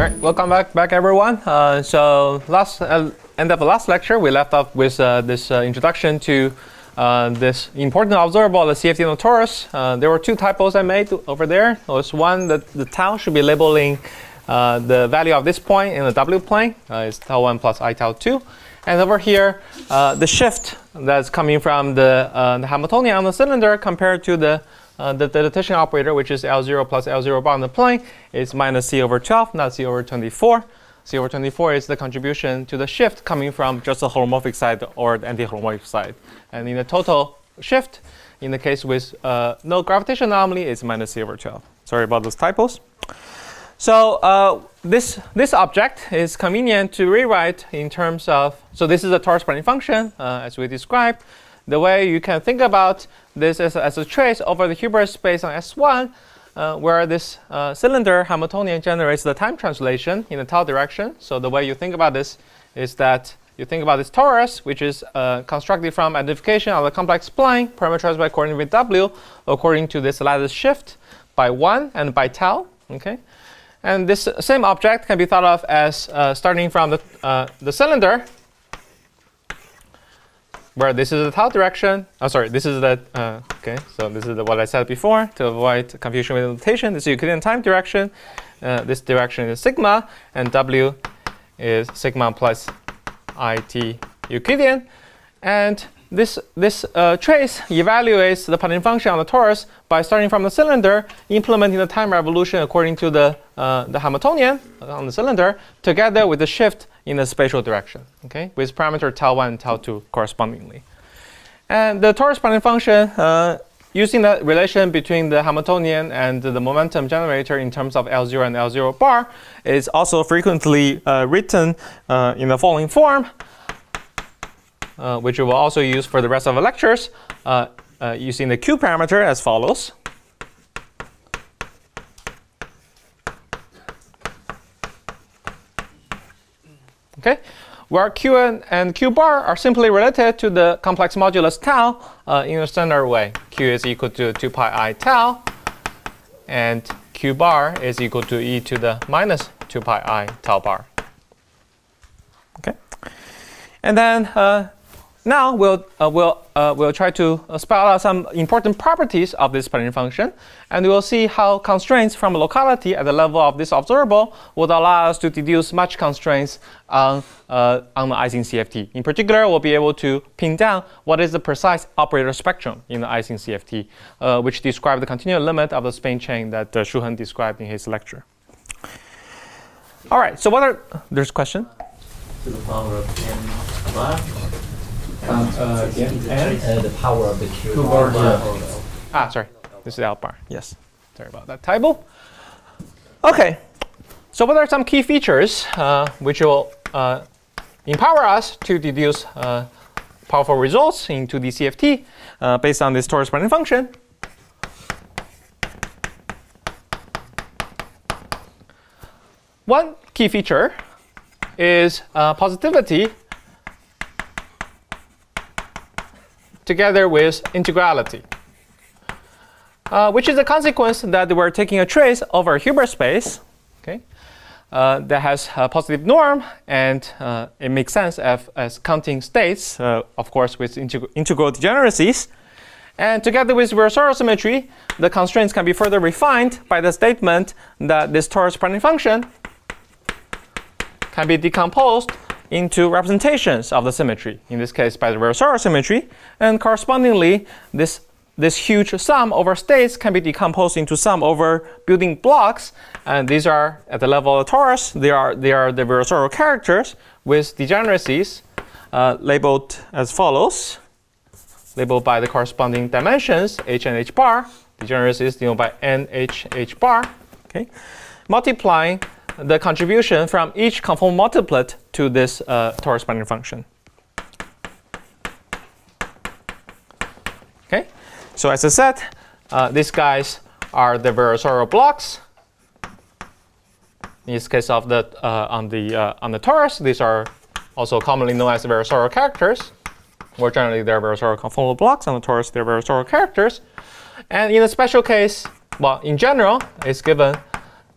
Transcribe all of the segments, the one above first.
All right, welcome back everyone. So end of the last lecture, we left off with this introduction to this important observable, the CFT on the torus. There were two typos I made over there. There was one that the tau should be labeling the value of this point in the W plane. It's tau1 plus I tau 2. And over here, the shift that's coming from the Hamiltonian on the cylinder compared to the dilatation operator, which is L0 plus L0 bar on the plane, is minus C over 12, not C over 24. C over 24 is the contribution to the shift coming from just the holomorphic side or the anti-holomorphic side. And in the total shift, in the case with no gravitation anomaly, it's minus C over 12. Sorry about those typos. So this object is convenient to rewrite in terms of, so this is a torus spreading function, as we described. The way you can think about this as a trace over the Hilbert space on S1, where this cylinder Hamiltonian generates the time translation in the tau direction. So the way you think about this is that you think about this torus, which is constructed from identification of the complex plane parameterized by coordinate with W according to this lattice shift by 1 and by tau. Okay? And this same object can be thought of as starting from the cylinder, where this is the tau direction. Oh, sorry, this is the, okay, so this is what I said before to avoid confusion with notation. This is Euclidean time direction. This direction is sigma, and W is sigma plus IT Euclidean. And this trace evaluates the Poynting function on the torus by starting from the cylinder, implementing the time revolution according to the Hamiltonian on the cylinder, together with the shift in the spatial direction, okay, with parameter tau1 and tau2 correspondingly. And the torus Poynting function, using the relation between the Hamiltonian and the momentum generator in terms of L0 and L0 bar, is also frequently written in the following form, which we will also use for the rest of the lectures, using the Q parameter as follows. Okay, where Q and Q bar are simply related to the complex modulus tau in a standard way. Q is equal to 2 pi I tau, and Q bar is equal to e to the minus 2 pi I tau bar. Okay, and then now we'll try to spell out some important properties of this Poynting function, and we'll see how constraints from a locality at the level of this observable would allow us to deduce much constraints on the Ising CFT. In particular, we'll be able to pin down what is the precise operator spectrum in the Ising CFT, which describes the continual limit of the spin chain that Shuhan described in his lecture. All right. So there's a question? To the power of n bar. And the power of the Q bar. Sorry. This is L bar. Yes. Sorry about that typo. OK. So what are some key features which will empower us to deduce powerful results into the CFT based on this torus Poynting function? One key feature is positivity together with integrality, which is a consequence that we're taking a trace over a Hilbert space, okay, that has a positive norm, and it makes sense as counting states, of course, with integral degeneracies. And together with Virasoro symmetry, the constraints can be further refined by the statement that this torus Poynting function can be decomposed into representations of the symmetry, in this case by the Virasoro symmetry, and correspondingly this huge sum over states can be decomposed into sum over building blocks, and these are at the level of the torus. They are the Virasoro characters with degeneracies labeled as follows, labeled by the corresponding dimensions h and h bar, degeneracies denoted by n h bar, okay, multiplying the contribution from each conformal multiplet to this torus Poynting function. Okay, so as I said, these guys are the Virasoro blocks. In this case of the on the torus, these are also commonly known as Virasoro characters. More generally, they're Virasoro conformal blocks. On the torus, they're Virasoro characters. And in a special case, well, in general, it's given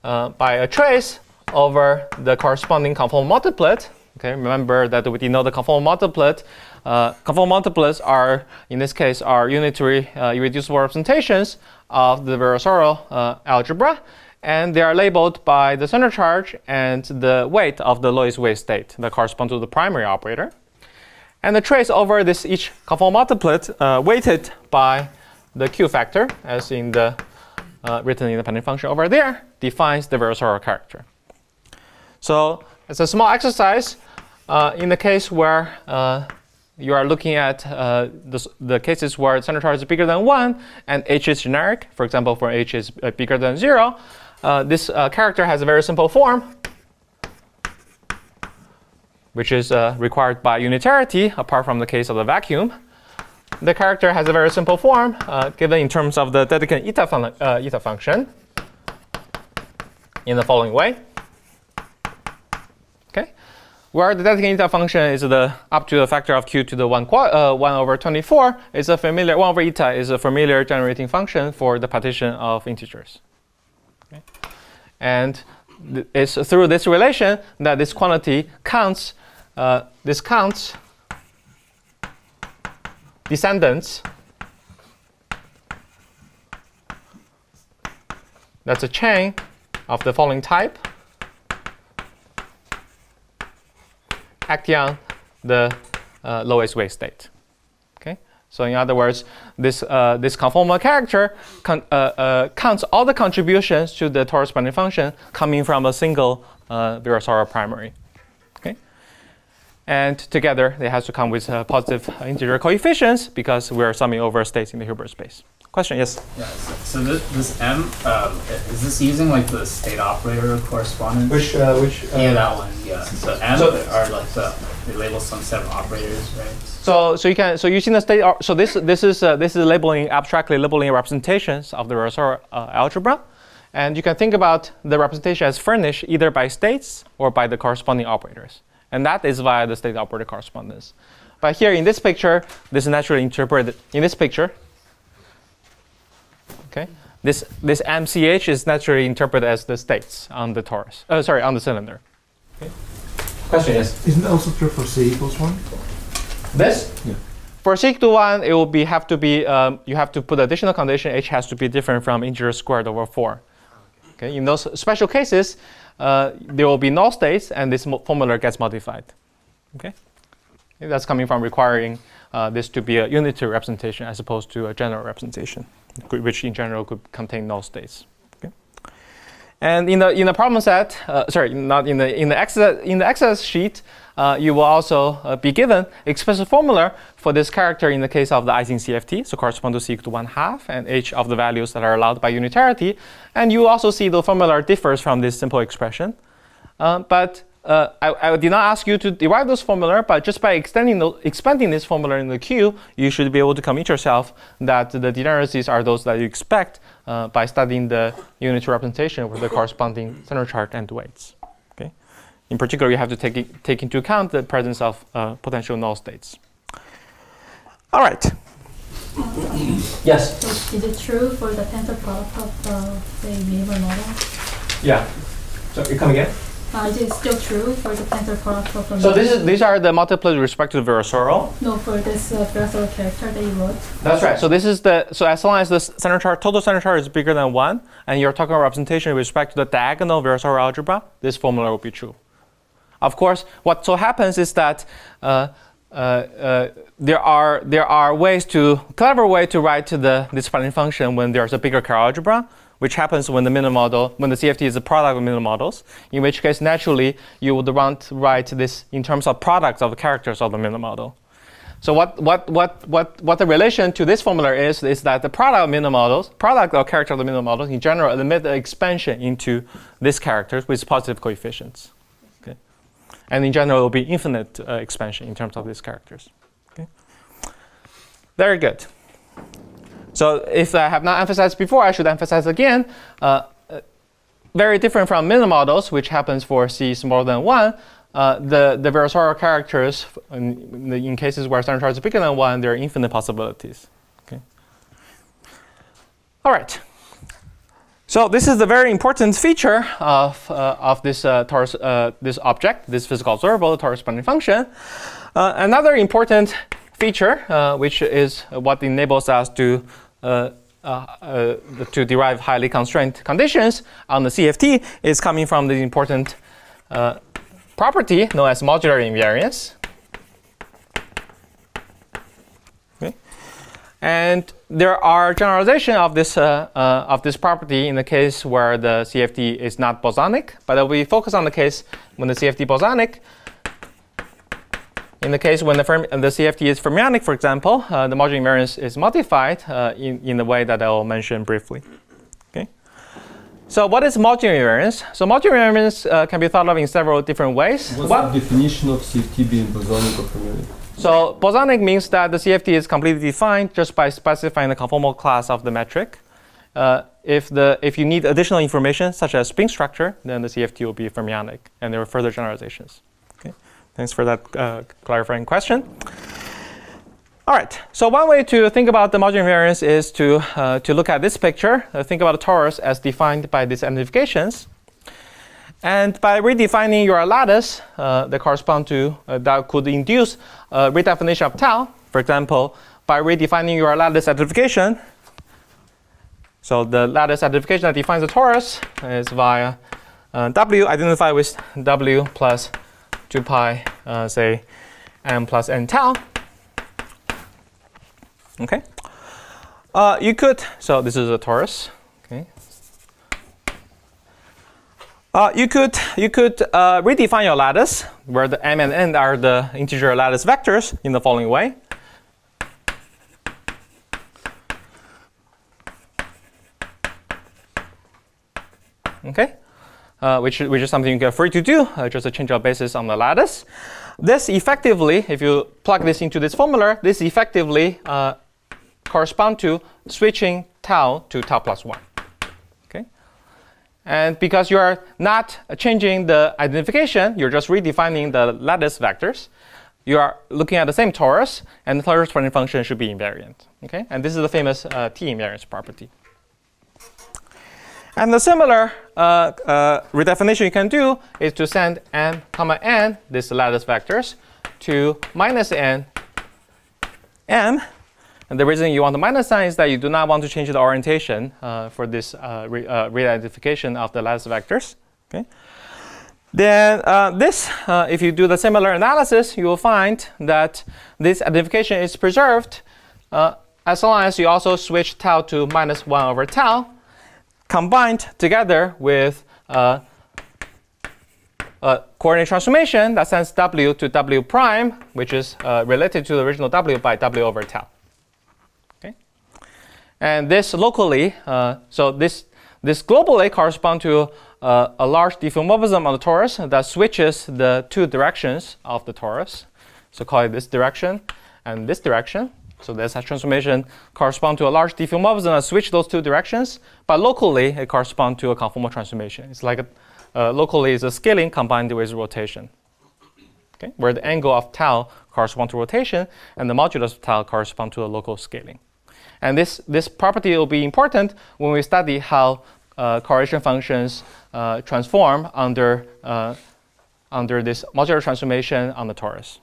by a trace over the corresponding conformal multiplet. Okay, remember that we denote the conformal multiplet. Conformal multiplets are, in this case, are unitary irreducible representations of the Virasoro algebra, and they are labeled by the center charge and the weight of the lowest weight state that correspond to the primary operator. And the trace over this each conformal multiplet weighted by the Q factor, as in the written independent function over there, defines the Virasoro character. So it's a small exercise in the case where you are looking at the cases where center charge is bigger than 1 and h is generic. For example, for h is bigger than 0, this character has a very simple form, which is required by unitarity, apart from the case of the vacuum. The character has a very simple form given in terms of the Dedekind eta function in the following way. Okay, where the Dedekind eta function is up to the factor of q to the 1 over 24 is a familiar 1 over eta is a familiar generating function for the partition of integers. Okay. And it's through this relation that this quantity counts. This counts descendants. That's a chain of the following type, acting on the lowest weight state. Okay, so in other words, this conformal character counts all the contributions to the torus bounding function coming from a single Virasoro primary. Okay, and together they have to come with positive integer coefficients because we are summing over states in the Hilbert space. Question? Yes. Yeah. So this M is this using like the state operator correspondence? Which? Yeah, that one. Yeah. So M are like they label some set of operators, right? So using the state. So this is labeling abstractly labeling representations of the Virasoro algebra, and you can think about the representation as furnished either by states or by the corresponding operators, and that is via the state operator correspondence. But here in this picture, this is naturally interpreted in this picture. Okay, this MCH is naturally interpreted as the states on the torus. On the cylinder. Okay. Question? Yes. Isn't it also true for c equals 1? This? Yeah. For c equal to 1, it will have to be you have to put additional condition. H has to be different from integer squared over 4. Okay. In those special cases, there will be null states, and this formula gets modified. Okay. That's coming from requiring this to be a unitary representation as opposed to a general representation, which in general could contain null states. Okay. And in the problem set, not in the exercise sheet, you will also be given explicit formula for this character in the case of the Ising CFT, so correspond to c equal to 1/2 and h of the values that are allowed by unitarity. And you also see the formula differs from this simple expression, but I did not ask you to derive this formula, but just by expanding this formula in the Q, you should be able to convince yourself that the degeneracies are those that you expect by studying the unitary representation with the corresponding center charge and weights. Okay. In particular, you have to take into account the presence of potential null states. All right. Yes. So is it true for the tensor product of the Weaver model? Yeah. So you come again? Is it still true for the tensor product of the So these are the multiplets with respect to the Virasoro? No, for this Virasoro character that you wrote. That's right. So this is so as long as the center charge, total center charge is bigger than 1, and you're talking about representation with respect to the diagonal Virasoro algebra, this formula will be true. Of course, what so happens is that there are clever way to write this Fine function when there's a bigger Kerr algebra, which happens when the CFT is a product of middle models, in which case naturally you would want to write this in terms of products of the characters of the middle model. So what the relation to this formula is that the product of character of the middle models in general admit the expansion into these characters with positive coefficients. Okay. And in general it will be infinite expansion in terms of these characters. Okay. Very good. So if I have not emphasized before, I should emphasize again. Very different from middle models, which happens for c smaller than 1. The Virasoro characters, in cases where center charge is bigger than 1, there are infinite possibilities. Okay. All right. So this is the very important feature of this torus, this object, this physical observable, the torus bounding function. Another important feature, which is what enables us to derive highly constrained conditions on the CFT, is coming from the important property known as modular invariance. Okay. And there are generalization of this property in the case where the CFT is not bosonic, but we focus on the case when the CFT bosonic. In the case when the CFT is fermionic, for example, the modular invariance is modified in the way that I will mention briefly. Okay. So what is modular invariance? So modular invariance can be thought of in several different ways. What's the definition of CFT being bosonic or fermionic? So bosonic means that the CFT is completely defined just by specifying the conformal class of the metric. If you need additional information, such as spin structure, then the CFT will be fermionic, and there are further generalizations. Okay. Thanks for that clarifying question. All right. So one way to think about the modular invariance is to look at this picture. Think about a torus as defined by these identifications. And by redefining your lattice that correspond to that could induce redefinition of tau. For example, by redefining your lattice identification. So the lattice identification that defines the torus is via W identified with W plus 2 pi, say, m plus n tau. Okay. You could, so this is a torus. Okay. You could redefine your lattice, where the m and n are the integer lattice vectors, in the following way. Okay. Which is something you get free to do, just a change of basis on the lattice. This effectively, if you plug this into this formula, this effectively correspond to switching tau to tau plus 1. Okay? And because you are not changing the identification, you're just redefining the lattice vectors, you are looking at the same torus, and the torus bounding function should be invariant. Okay? And this is the famous T invariance property. And the similar redefinition you can do is to send m comma n, these lattice vectors, to minus n m. And the reason you want the minus sign is that you do not want to change the orientation for this re-identification of the lattice vectors. Okay. Then if you do the similar analysis, you will find that this identification is preserved as long as you also switch tau to minus 1 over tau, combined together with a coordinate transformation that sends w to w prime, which is related to the original w by w over tau. Okay, and this locally, so this globally corresponds to a large diffeomorphism on the torus that switches the two directions of the torus. So call it this direction and this direction. So the SH transformation corresponds to a large diffeomorphism that switch those two directions, but locally it corresponds to a conformal transformation. It's like locally is a scaling combined with rotation. Okay, where the angle of tau corresponds to rotation and the modulus of tau corresponds to a local scaling. And this property will be important when we study how correlation functions transform under this modular transformation on the torus.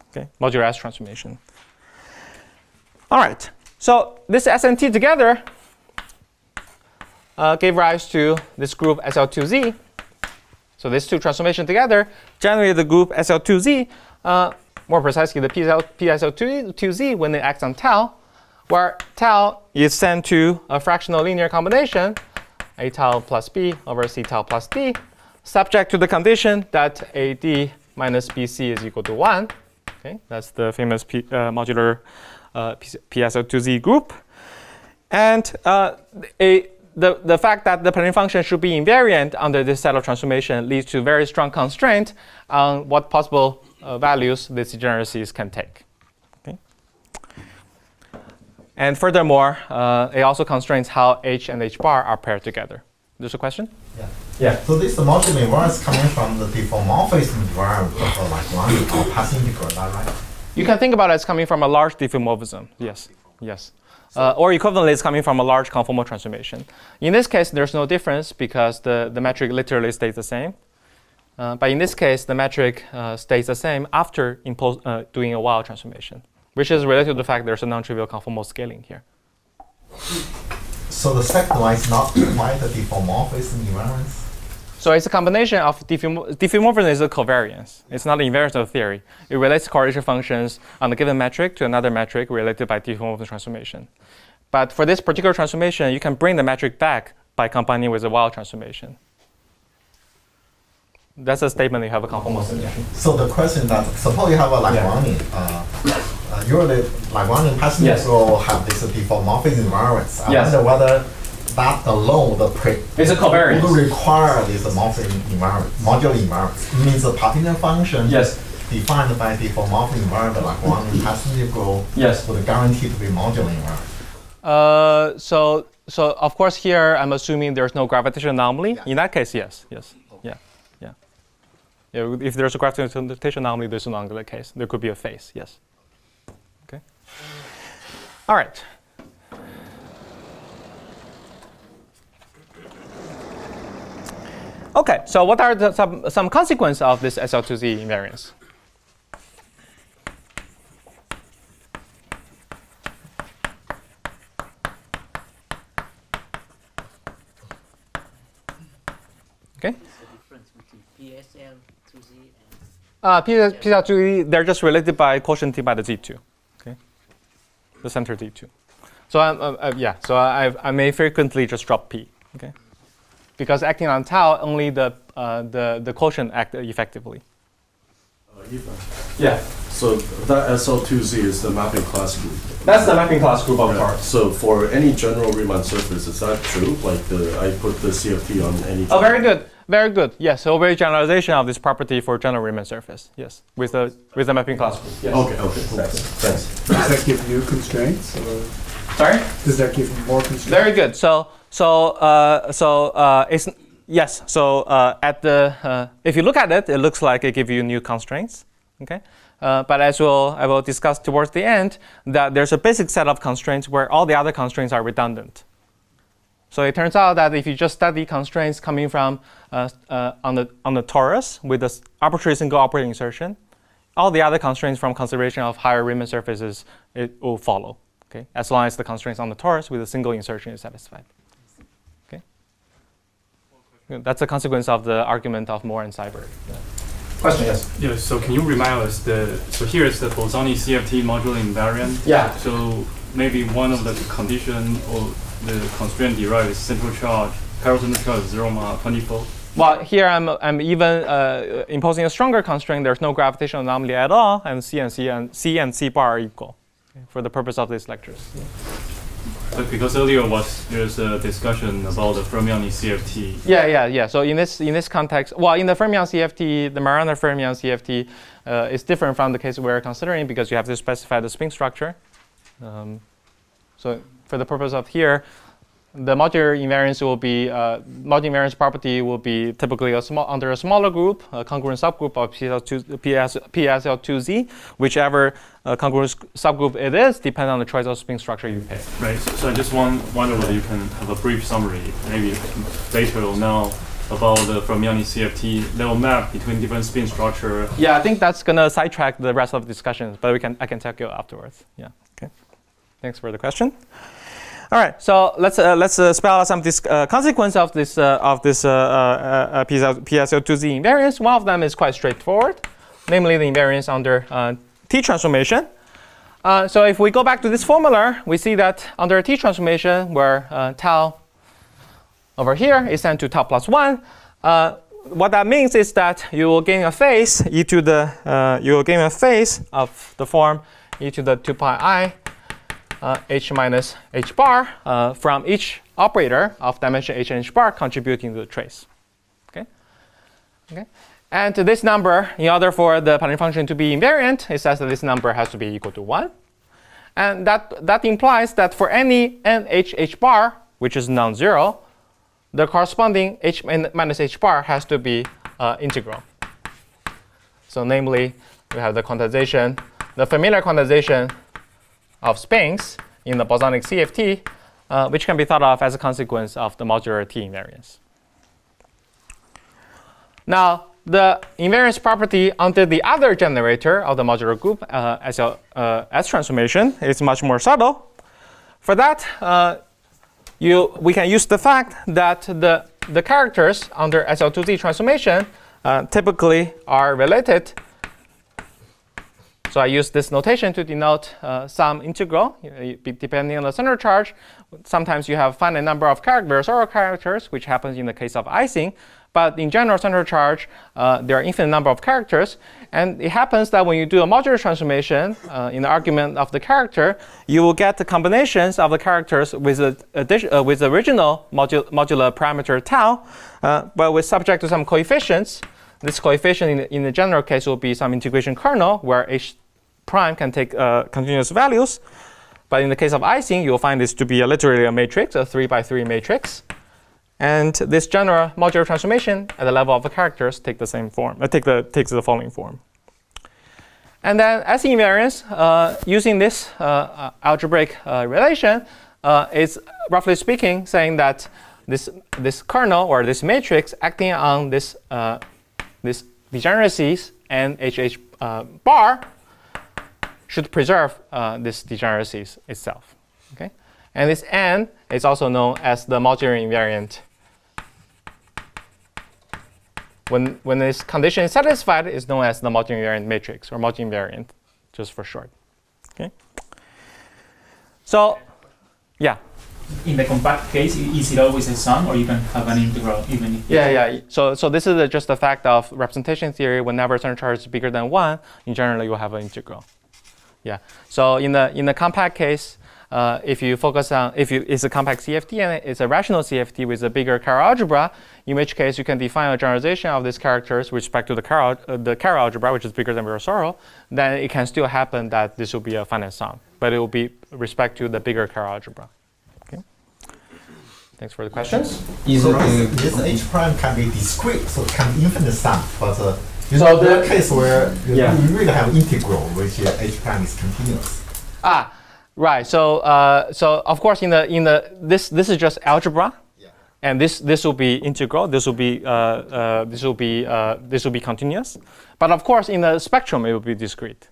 Okay, modular S transformation. All right, so this S and T together gave rise to this group SL2Z. So these two transformations together generate the group SL2Z, more precisely the PSL2Z when it acts on tau, where tau is sent to a fractional linear combination, A tau plus B over C tau plus D, subject to the condition that AD minus BC is equal to 1. Okay, that's the famous modular PSL2Z group. And the fact that the Penning function should be invariant under this set of transformation leads to very strong constraint on what possible values these degeneracies can take. Okay. And furthermore, it also constrains how H and H bar are paired together. There's a question? Yeah. Yeah. So this modular invariance coming from the diffeomorphism verb of like one or passing integral, is that right? You can think about it as coming from a large diffeomorphism. Yes. Yes. or equivalently is coming from a large conformal transformation. In this case, there's no difference because the metric literally stays the same. But in this case, the metric stays the same after doing a Weil transformation, which is related to the fact there's a non-trivial conformal scaling here. So the second one is not quite a diffeomorphism invariance? So it's a combination of diffeomorphism is a covariance. It's not an invariance of theory. It relates correlation functions on a given metric to another metric related by diffeomorphism transformation. But for this particular transformation, you can bring the metric back by combining with a Weil transformation. That's a statement you have a conformal solution. So the question that, suppose you have a Lagrangian, usually Lagrangian passages will have this diffeomorphism invariance. I wonder whether that alone it's a covariance. would require this morphism invariance, modular invariance. It means the partition function defined by diffeomorphism invariant Lagrangian passenger would guarantee to be modular invariant. So of course here I'm assuming there's no gravitational anomaly. In that case, yes. Yeah, if there's a gravitational anomaly, there's no longer the case. There could be a phase, yes. Okay. All right. Okay, so what are some consequences of this SL2Z invariance? Okay. PSL2Z, they're just related by quotient T by the Z2, okay? The center Z2. So I may frequently just drop P, okay? Because acting on tau, only the quotient act effectively. Yifan. Yeah. So that SL2Z is the mapping class group. That's the mapping class group of parts. So for any general Riemann surface, is that true? Like I put the CFT on any. Oh, very good. Very good. Yes. So very generalization of this property for general Riemann surface. Yes. With the mapping class group. Yes. Okay. Cool. Thanks. Does that give you constraints? Or Sorry. Does that give you more constraints? Very good. So it's yes. So at the if you look at it, it looks like it gives you new constraints. Okay. But as I will discuss towards the end, that there's a basic set of constraints where all the other constraints are redundant. So it turns out that if you just study constraints coming from on the torus with the arbitrary single operating insertion, all the other constraints from consideration of higher Riemann surfaces it will follow. Okay, as long as the constraints on the torus with a single insertion is satisfied. Okay, that's a consequence of the argument of Moore and Seiberg. Yeah. Question, yes. Yeah. So can you remind us so here is the Bolzani CFT modular invariant. Yeah. So maybe one of the condition or the constraint derived is central charge. Parallel central charge is 0.24. Well, here I'm even imposing a stronger constraint. There's no gravitational anomaly at all, and C and C bar are equal for the purpose of these lectures. Yeah. But because earlier there's a discussion about the fermionic CFT. Yeah. So in this context, well, in the fermion CFT, the Marana fermion CFT is different from the case we're considering because you have to specify the spin structure. So for the purpose of here, the modular invariance will be modular invariance property will be typically under a smaller group, a congruent subgroup of PSL2Z, whichever congruent subgroup it is, depending on the choice of spin structure you pick. Right. So I just wonder whether you can have a brief summary, maybe later or now, about the fermionic CFT. They will map between different spin structure. Yeah, I think that's gonna sidetrack the rest of the discussions, but I can tell you afterwards. Yeah. Okay. Thanks for the question. All right, so let's spell out some consequence of this PSL2Z invariance. One of them is quite straightforward, namely the invariance under T transformation. So if we go back to this formula, we see that under a T transformation, where tau over here is sent to tau plus 1, what that means is that you will gain a phase of the form e to the 2 pi I. H minus H bar from each operator of dimension H and H bar contributing to the trace. Okay. And this number, in order for the partition function to be invariant, it says that this number has to be equal to 1. And that implies that for any NH H bar, which is non-zero, the corresponding H minus H bar has to be integral. So namely, we have the quantization, the familiar quantization of spins in the bosonic CFT, which can be thought of as a consequence of the modular T invariance. Now, the invariance property under the other generator of the modular group as a S transformation is much more subtle. For that, we can use the fact that the characters under SL2Z transformation typically are related. So I use this notation to denote some integral, depending on the center charge. Sometimes you have finite number of Versor characters, which happens in the case of Ising. But in general center charge, there are infinite number of characters. And it happens that when you do a modular transformation in the argument of the character, you will get the combinations of the characters with the original modular parameter tau, but with subject to some coefficients. This coefficient in the general case will be some integration kernel where H prime can take continuous values. But in the case of Ising, you'll find this to be literally a matrix, a 3×3 matrix. And this general modular transformation at the level of the characters take the same form. Takes the following form. And then S invariance, using this algebraic relation, is roughly speaking saying that this kernel or this matrix acting on this degeneracies and HH bar should preserve this degeneracies itself. Okay? And this N is also known as the modular invariant. When this condition is satisfied, it's known as the modular invariant matrix, or modular invariant, just for short. Okay. So, yeah. In the compact case, is it always a sum, or you can have an integral even if? Yeah. So this is just the fact of representation theory. Whenever center charge is bigger than 1, in general you will have an integral. Yeah. So in the compact case, if you focus on it's a compact CFT and it's a rational CFT with a bigger Carrel algebra, in which case you can define a generalization of these characters with respect to the Carrel algebra, which is bigger than Versor, then it can still happen that this will be a finite sum, but it will be with respect to the bigger Carrel algebra. Okay. Thanks for the questions. This H prime can be discrete, so it can be infinite sum, but so the case where you really have integral, which H prime is continuous. Right. So of course this is just algebra, and this will be integral. This will be continuous. But of course in the spectrum it will be discrete.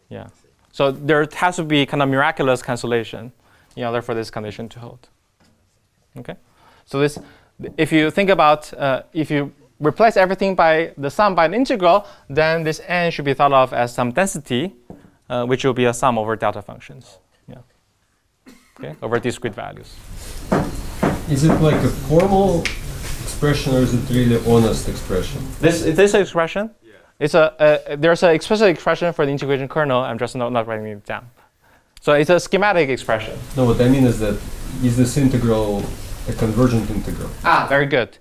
Yeah. So there has to be kind of miraculous cancellation in order for this condition to hold. Okay. So this, if you think about if you replace everything by the sum by an integral, then this N should be thought of as some density. Which will be a sum over delta functions, okay, over discrete values. Is it like a formal expression, or is it really honest expression? This expression, it's there's an explicit expression for the integration kernel. I'm just not writing it down. So it's a schematic expression. No, what I mean is that is this integral a convergent integral? Very good.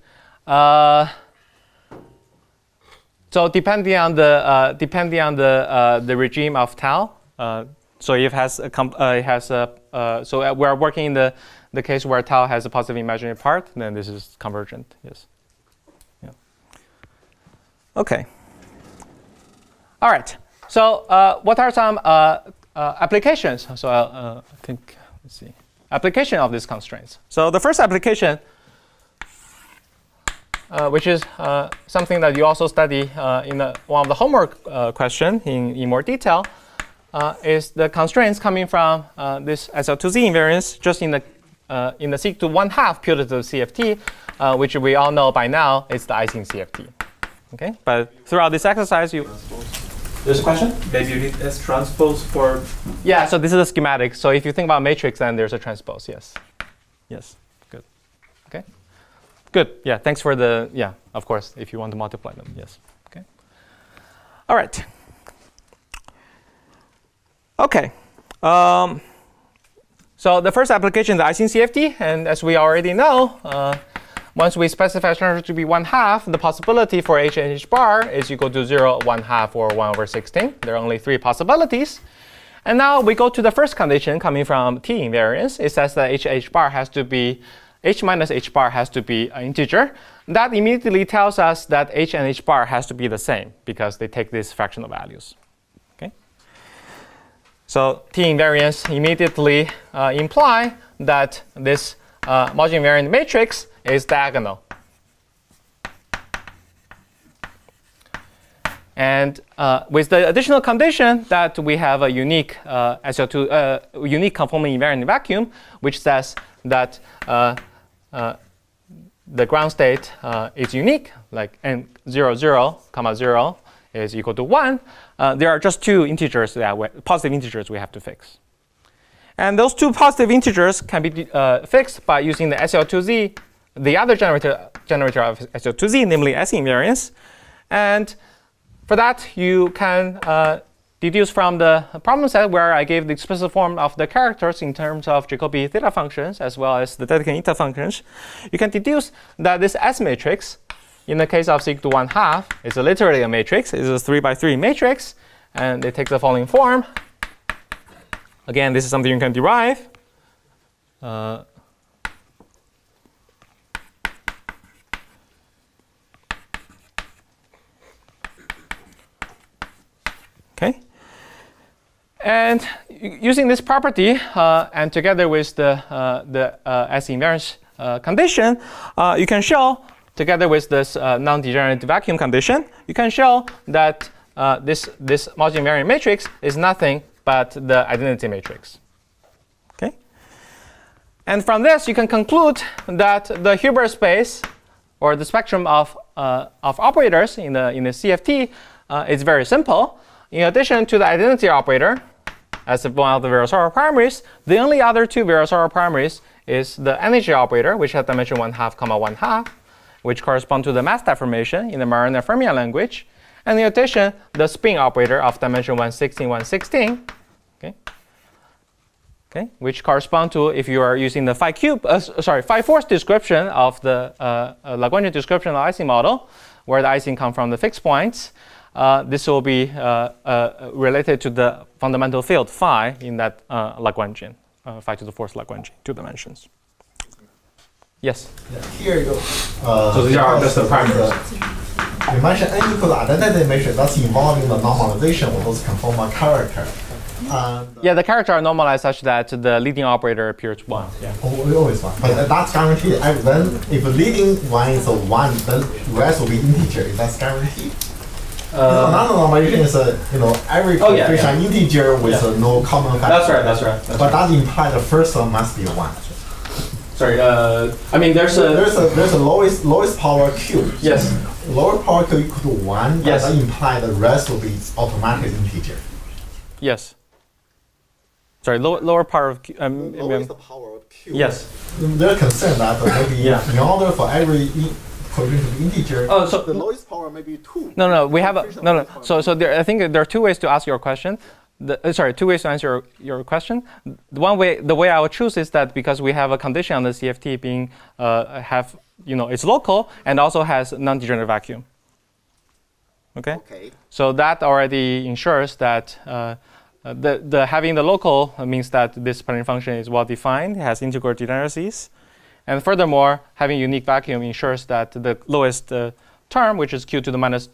So depending on the regime of tau, so if so we're working in the case where tau has a positive imaginary part, then this is convergent. Yes. Yeah. Okay. All right. So what are some applications? So I think let's see application of these constraints. So the first application, which is something that you also study in one of the homework question in more detail, is the constraints coming from this SL2Z invariance just in the sec to 1/2 putative CFT, which we all know by now is the Ising CFT. Okay, but throughout this exercise, there's a question? Maybe you need S transpose for. Yeah, so this is a schematic. So if you think about matrix, then there's a transpose. Yes. Yes. Good. Okay. Good. Yeah. Thanks for the. Yeah. Of course, if you want to multiply them. Yes. Okay. All right. Okay. So the first application is the Ising CFT, and as we already know, once we specify structure to be 1/2, the possibility for H and H bar is equal to 0, 1/2, or 1/16. There are only 3 possibilities. And now we go to the first condition coming from T invariance. It says that H bar has to be H minus H bar has to be an integer. That immediately tells us that H and H bar has to be the same because they take these fractional values. Okay. So T invariants immediately imply that this modular invariant matrix is diagonal. And with the additional condition that we have a unique SL2 unique conformally invariant vacuum, which says that the ground state is unique, like n 0, 0, comma 0 is equal to 1. There are just two integers positive integers we have to fix. And those two positive integers can be fixed by using the SL2Z, the other generator of SL2Z, namely S invariance. And for that, you can deduce from the problem set where I gave the explicit form of the characters in terms of Jacobi theta functions as well as the Dedekind eta functions. You can deduce that this S matrix, in the case of sig to 1/2, is literally a matrix. It's a 3 by 3 matrix, and it takes the following form. Again, this is something you can derive. Okay. And using this property and together with the S invariance condition, you can show, together with this non-degenerate vacuum condition, you can show that this modular invariant matrix is nothing but the identity matrix. Okay. And from this, you can conclude that the Hilbert space, or the spectrum of operators in the CFT, is very simple. In addition to the identity operator, as one of the Virasoro primaries, the only other two Virasoro primaries is the energy operator, which has dimension 1/2, 1/2, which correspond to the mass deformation in the Mariner-Fermion language. And in addition, the spin operator of dimension 116, 116, okay, which correspond to, if you are using the phi-4 description of the Lagrangian description of the Ising model, where the Ising come from the fixed points. This will be related to the fundamental field phi in that Lagrangian, phi to the 4th Lagrangian, 2 dimensions. Yes? Yeah, here you go. So these are just the primaries. You mentioned n equals identity matrix. That's involving the normalization of those conformal character. Yeah, the character are normalized such that the leading operator appears 1. Yeah. Always 1. But that's guaranteed. Then if leading one is a 1, then rest will be integer. Is that guaranteed? Non-normalization is every coefficient integer with no common factor. That's right. But that implies the first one must be 1. Sorry, I mean there's a lowest power q. Yes. Lowest power q equal to 1. Yes. That implies the rest will be automatically integer. Yes. Sorry, lower power of q. Lowest power of q. Yes. They're concerned that maybe in order for every coefficient to be integer, so the lowest power may be 2. No, we have So there, I think there are two ways to ask your question. Two ways to answer your question. The way I would choose is that because we have a condition on the CFT being it's local and also has non-degenerate vacuum. Okay. So that already ensures that the having the local means that this Penning function is well defined, has integral degeneracies. And furthermore, having unique vacuum ensures that the lowest term, which is q to the minus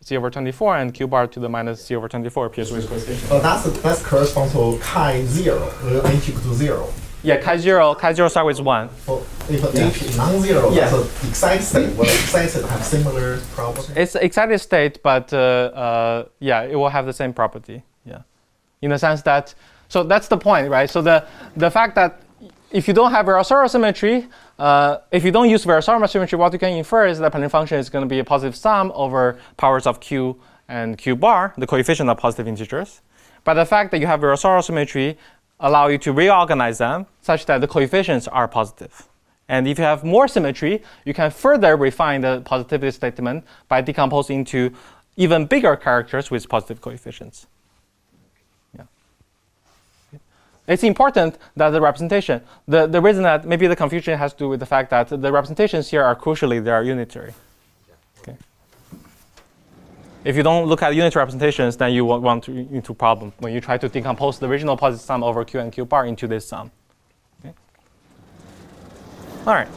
c over 24 and q bar to the minus c over 24 appears with coefficient. But that's corresponds to chi 0, h equal to 0. Yeah, chi 0 start with 1. So if h is non-zero, that's an excited state. Will excited state have similar property? It's excited state, but it will have the same property. Yeah, in the sense that, so that's the point, right? So the fact that if you don't have Virasoro symmetry, if you don't use Virasoro symmetry, what you can infer is that the Penning function is going to be a positive sum over powers of q and q bar, the coefficient of positive integers. But the fact that you have Virasoro symmetry allow you to reorganize them such that the coefficients are positive. And if you have more symmetry, you can further refine the positivity statement by decomposing into even bigger characters with positive coefficients. It's important that the representation, the reason that maybe the confusion has to do with the fact that the representations here are crucially, they are unitary. Okay. If you don't look at unitary representations, then you won't run into problem when you try to decompose the original positive sum over q and q bar into this sum. Okay. All right.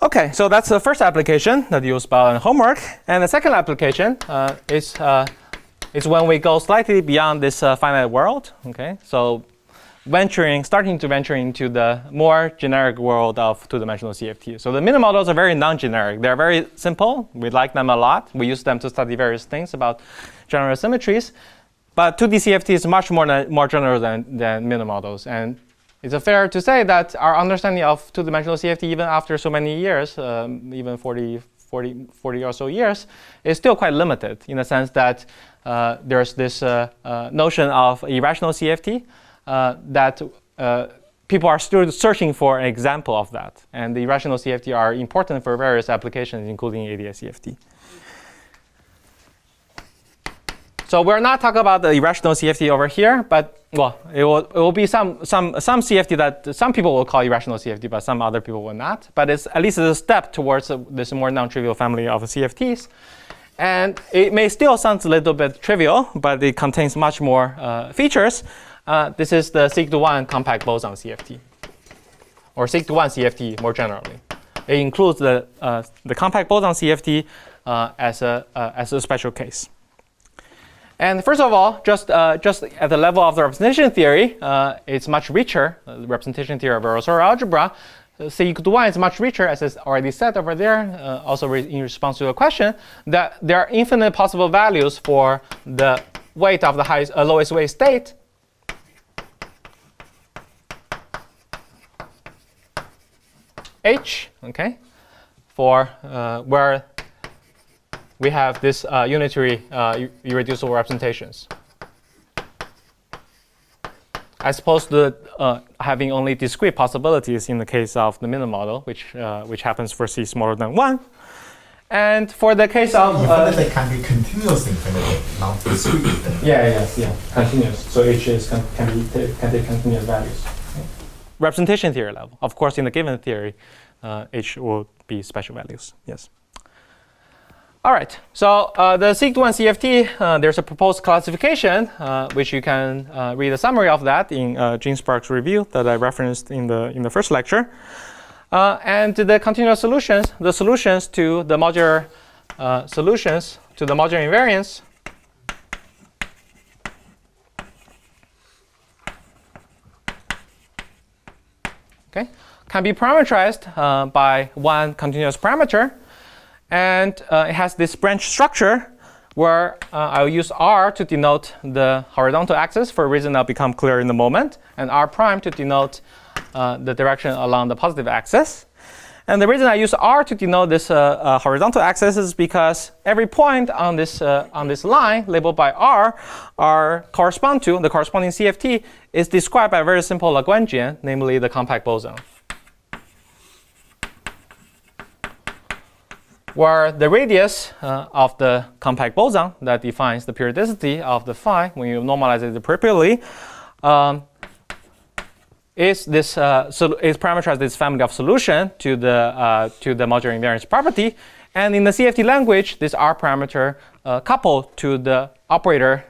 Okay, so that's the first application that you spell in homework. And the second application is when we go slightly beyond this finite world. Okay, so starting to venture into the more generic world of two-dimensional CFT. So the mini models are very non-generic. They're very simple. We like them a lot. We use them to study various things about general symmetries. But 2D CFT is much more general than mini models. And it's fair to say that our understanding of two-dimensional CFT, even after so many years, even 40 or so years, is still quite limited in the sense that there's this notion of irrational CFT that people are still searching for an example of that. And the irrational CFT are important for various applications, including ADS CFT. So we're not talking about the irrational CFT over here, but well, it will be some CFT that some people will call irrational CFT, but some other people will not. But it's at least a step towards this more non-trivial family of CFTs. And it may still sound a little bit trivial, but it contains much more features. This is the sigma-1 compact boson CFT, or sigma-1 CFT more generally. It includes the compact boson CFT as a special case. And first of all, just at the level of the representation theory, it's much richer. The representation theory of Virasoro algebra, sigma-1 is much richer, as is already said over there. Also, in response to a question, that there are infinite possible values for the weight of the lowest weight state. H, okay, for where we have this unitary irreducible representations, as opposed to having only discrete possibilities in the case of the mini model, which happens for C smaller than 1. And for the case of infinity can be continuous infinity, not discrete infinity. Yeah, continuous. So H can take continuous values. Okay. Representation theory level. Of course, in the given theory, H will be special values. Yes. All right. So the sigma-1 CFT, there's a proposed classification, which you can read a summary of that in Gene Sparks' review that I referenced in the first lecture. And the continuous solutions, the solutions to the modular solutions to the modular invariance. Okay, can be parameterized by one continuous parameter. And it has this branch structure where I'll use R to denote the horizontal axis for a reason that'll become clear in a moment, and R prime to denote the direction along the positive axis. And the reason I use R to denote this horizontal axis is because every point on this line labeled by R correspond to the corresponding CFT is described by a very simple Lagrangian, namely the compact boson, where the radius of the compact boson that defines the periodicity of the phi when you normalize it appropriately is parameterized this family of solution to the modular invariance property. And in the CFT language, this R parameter coupled to the operator,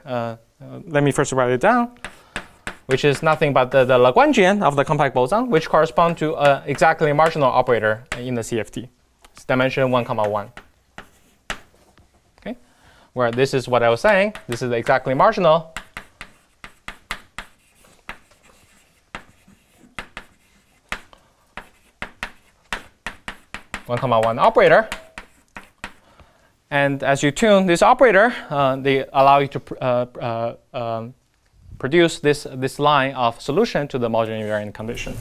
let me first write it down, which is nothing but the Lagrangian of the compact boson, which correspond to an exactly marginal operator in the CFT. It's dimension 1, 1. Okay, where this is what I was saying. This is exactly marginal. (1, 1) operator. And as you tune this operator, they allow you to produce this line of solution to the modular invariant condition.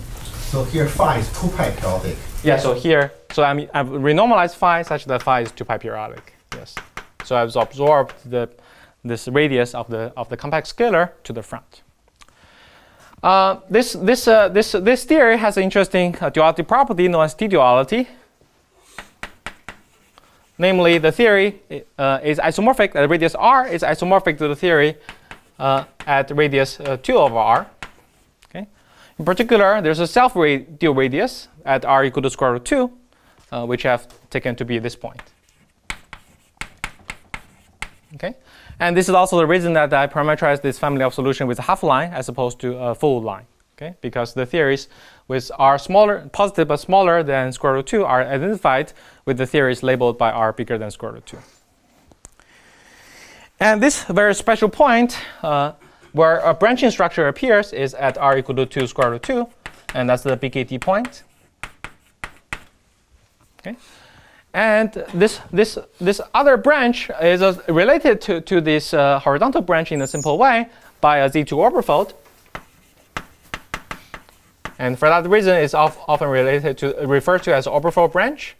So here phi is 2 pi periodic. Yeah, so here, I've renormalized phi such that phi is 2 pi periodic. Yes. So I've absorbed this radius of the compact scalar to the front. This theory has an interesting duality property known as T-duality. Namely, the theory is isomorphic at radius r is isomorphic to the theory at radius 2 over r. Okay. In particular, there's a self-dual radius at r equal to square root 2, which I've taken to be this point. Okay. And this is also the reason that I parameterize this family of solution with a half line as opposed to a full line. Okay, because the theories with r smaller, positive but smaller than square root 2 are identified with the theories labeled by r bigger than square root 2. And this very special point where a branching structure appears is at r equal to 2 square root 2, and that's the BKT point. Okay. And this other branch is related to this horizontal branch in a simple way by a Z2 orbifold. And for that reason, it's often referred to as orbifold branch,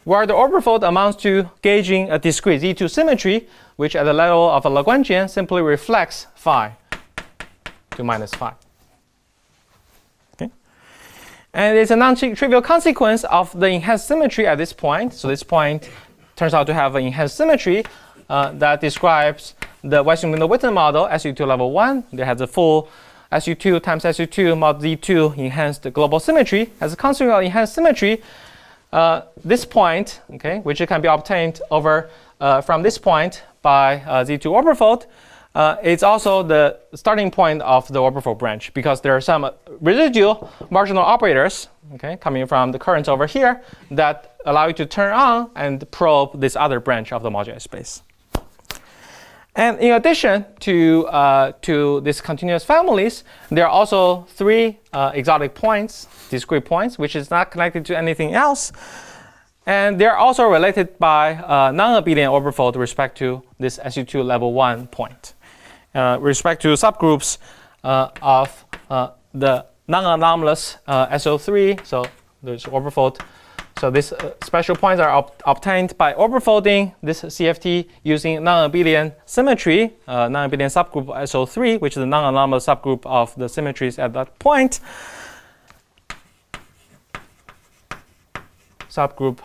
where the orbifold amounts to gauging a discrete Z2 symmetry, which at the level of a Lagrangian simply reflects phi to minus phi. And it's a non-trivial consequence of the enhanced symmetry at this point. So this point turns out to have an enhanced symmetry that describes the Weissman-Witten model, SU2 level 1. It has a full SU2 times SU2 mod Z2 enhanced global symmetry. As a consequence of enhanced symmetry, this point, okay, which can be obtained over from this point by Z2 orbifold, it's also the starting point of the orbifold branch, because there are some residual marginal operators, okay, coming from the currents over here that allow you to turn on and probe this other branch of the moduli space. And in addition to these continuous families, there are also 3 exotic points, discrete points, which is not connected to anything else. And they're also related by non-abelian orbifold with respect to this SU2 level 1 point. With respect to subgroups of the non-anomalous SO3, so there's orbifold. So these special points are obtained by orbifolding this CFT using non-abelian symmetry, non-abelian subgroup SO3, which is the non-anomalous subgroup of the symmetries at that point. Subgroup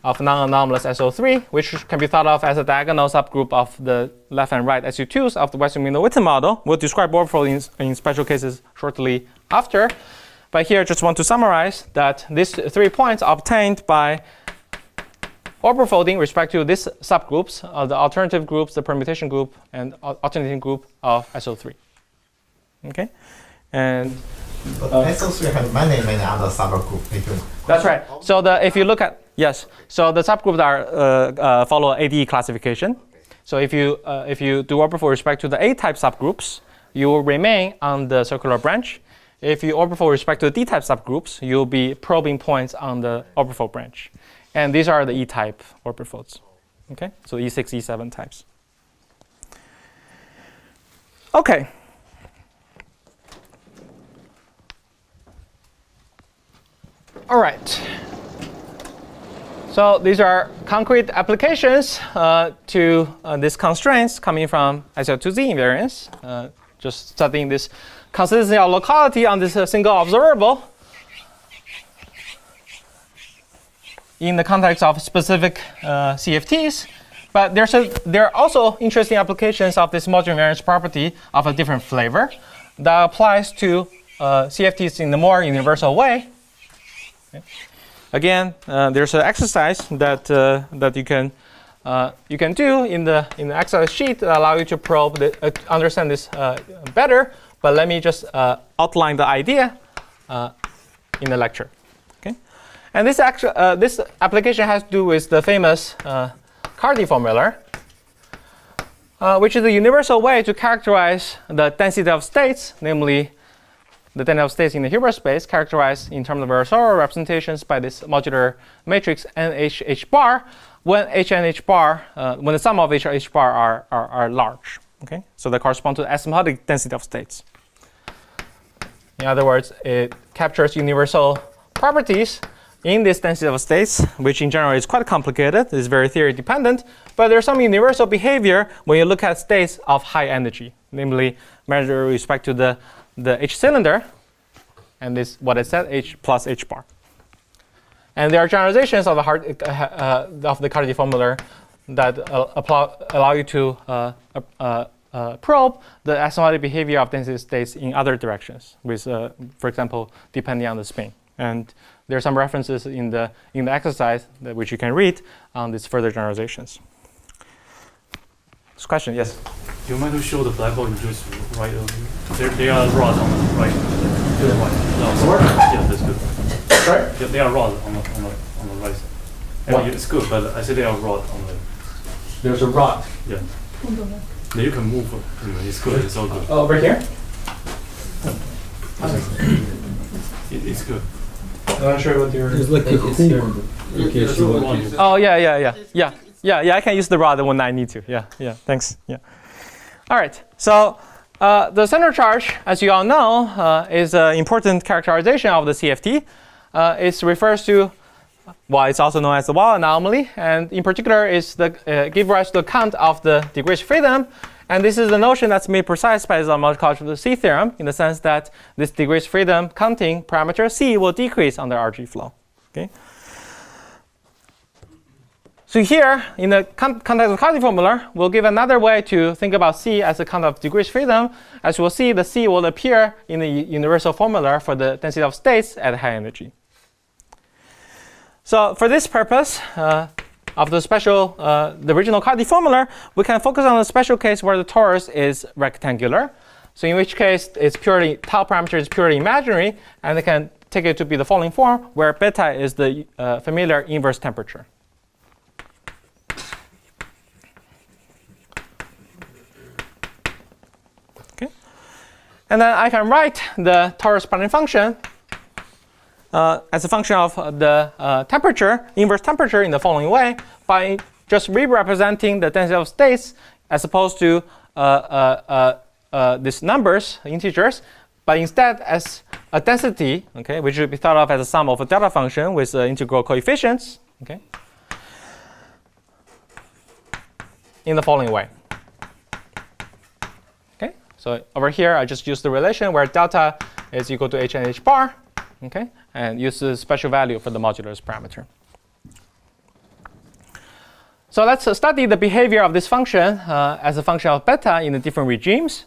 of non-anomalous SO3, which can be thought of as a diagonal subgroup of the left and right SU2s of the Weissman-Witten model. We'll describe orbifold in special cases shortly after. But here I just want to summarize that these 3 points are obtained by orbifolding with respect to these subgroups, the alternative groups, the permutation group, and alternating group of SO3. Okay? And SO3 has many other subgroups. That's right. So if you look at, yes, so the subgroups are follow ADE classification. So if you do orbifold with respect to the A-type subgroups, you will remain on the circular branch. If you orbifold with respect to the D-type subgroups, you'll be probing points on the orbifold branch. And these are the E-type orbifolds. Okay, so E6, E7 types. Okay. All right. So these are concrete applications to these constraints coming from SL2Z invariance. Just studying this consistency of locality on this single observable in the context of specific CFTs. But there are also interesting applications of this modular invariance property of a different flavor that applies to CFTs in a more universal way. Okay. Again, there's an exercise that you can do in the exercise sheet that allow you to probe understand this better. But let me just outline the idea in the lecture. Okay, and this application has to do with the famous Cardy formula, which is a universal way to characterize the density of states, namely the density of states in the Hilbert space, characterized in terms of Virasoro representations by this modular matrix NH H bar, when H and H bar, when the sum of H and H bar are large. Okay, so they correspond to the asymptotic density of states. In other words, it captures universal properties in this density of states, which in general is quite complicated. It's very theory dependent, but there's some universal behavior when you look at states of high energy, namely measured with respect to the H cylinder, and this what I said, H plus H bar. And there are generalizations of the Cardy formula that allow you to probe the asymptotic behavior of density states in other directions, with, for example, depending on the spin. And there are some references in the exercise which you can read on these further generalizations. This question, yes? You might show the black hole just right over here. They are rod on the right. Yeah, that's good. Sorry? Yeah, they are rod on the right side. Anyway, it's good, but I say they are rod on the. There's a rod. Yeah. Now you can move. Anyway, it's good. It's all good. Oh, over here? It's good. I'm not sure what you're. It's like a hook in case you want to use it. Oh yeah. I can use the rod when I need to. Yeah. Thanks. Yeah. All right. So the center charge, as you all know, is an important characterization of the CFT. It refers to, well, it's also known as the Wall anomaly, and in particular, is the give rise to the count of the degrees of freedom. And this is the notion that's made precise by the multicultural C theorem, in the sense that this degrees of freedom counting parameter C will decrease under RG flow. Okay. So here, in the context of Carty formula, we'll give another way to think about C as a count of degrees of freedom. As we'll see, the C will appear in the universal formula for the density of states at high energy. So for this purpose, of the special, the original Carty formula, we can focus on the special case where the torus is rectangular. So in which case, it's purely tau parameter is purely imaginary, and they can take it to be the following form, where beta is the familiar inverse temperature. Okay, and then I can write the torus Spanning function as a function of the temperature, inverse temperature, in the following way, by just re-representing the density of states as opposed to these numbers, integers, but instead as a density, okay, which should be thought of as a sum of a delta function with integral coefficients, okay, in the following way. Okay, so over here I just use the relation where delta is equal to h and h bar. Okay, and use the special value for the modulus parameter. So let's study the behavior of this function as a function of beta in the different regimes.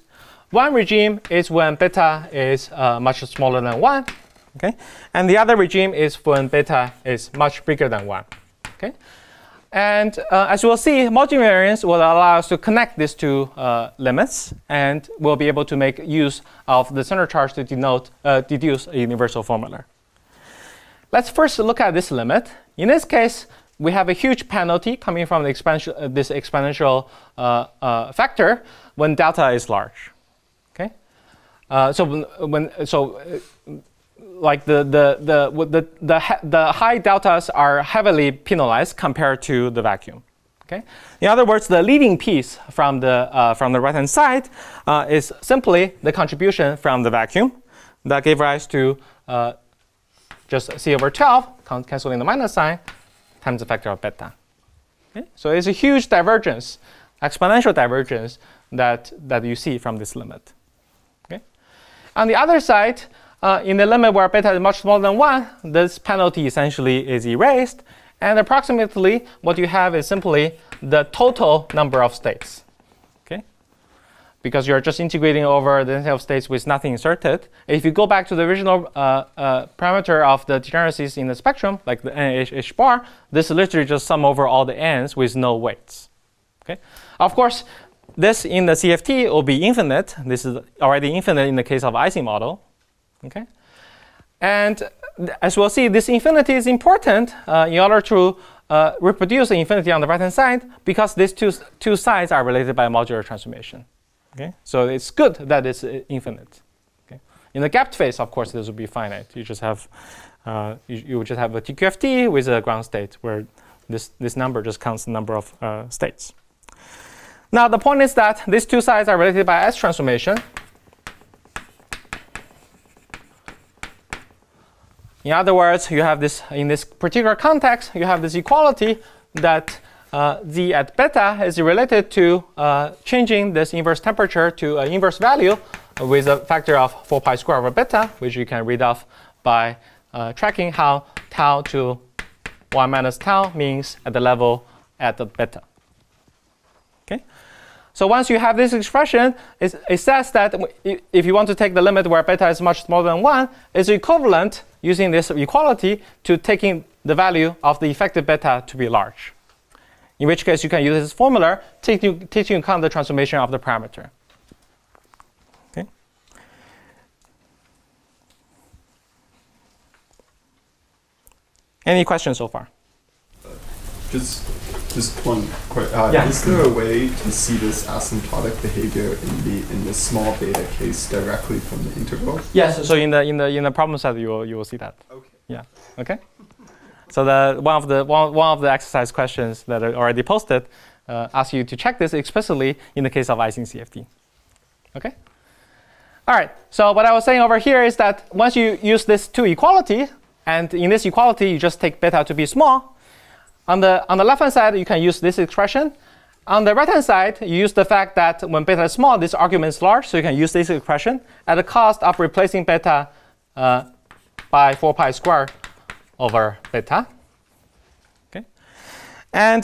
One regime is when beta is much smaller than 1. Okay, and the other regime is when beta is much bigger than 1. Okay, and as we'll see, multivariance will allow us to connect these two limits, and we'll be able to make use of the center charge to deduce a universal formula. Let's first look at this limit. In this case, we have a huge penalty coming from the this exponential factor when delta is large. Okay, like the high deltas are heavily penalized compared to the vacuum. Okay. In other words, the leading piece from the right-hand side is simply the contribution from the vacuum that gave rise to just C over 12, canceling the minus sign, times the factor of beta. Okay. So it's a huge divergence, exponential divergence that you see from this limit. Okay. On the other side, in the limit where beta is much smaller than 1, this penalty essentially is erased. And approximately, what you have is simply the total number of states. Okay? Because you're just integrating over the density of states with nothing inserted. If you go back to the original parameter of the degeneracies in the spectrum, like the NH bar, this literally just sum over all the n's with no weights. Okay? Of course, this in the CFT will be infinite. This is already infinite in the case of Ising model. Okay, and as we'll see, this infinity is important in order to reproduce the infinity on the right-hand side, because these two sides are related by a modular transformation. Okay, so it's good that it's infinite. Okay, in the gapped phase, of course, this will be finite. You just have you would just have a TQFT with a ground state where this number just counts the number of states. Now the point is that these two sides are related by S transformation. In other words, you have this, in this particular context, you have this equality that z at beta is related to changing this inverse temperature to an inverse value with a factor of 4 pi squared over beta, which you can read off by tracking how tau to 1 minus tau means at the level at the beta. Okay. So once you have this expression, it says that if you want to take the limit where beta is much smaller than 1, it's equivalent, using this equality, to taking the value of the effective beta to be large. in which case you can use this formula taking into account the transformation of the parameter. Okay. Any questions so far? Just one question. Yeah. Is there a way to see this asymptotic behavior in the small beta case directly from the integral? Yes. So in the problem set you will see that. Okay. Yeah. Okay. So one of the exercise questions that are already posted asks you to check this explicitly in the case of Ising CFT. Okay. All right. So what I was saying over here is that once you use this two equality, and in this equality you just take beta to be small. On the left-hand side, you can use this expression. On the right-hand side, you use the fact that when beta is small, this argument is large, so you can use this expression at the cost of replacing beta by 4 pi squared over beta. Okay, and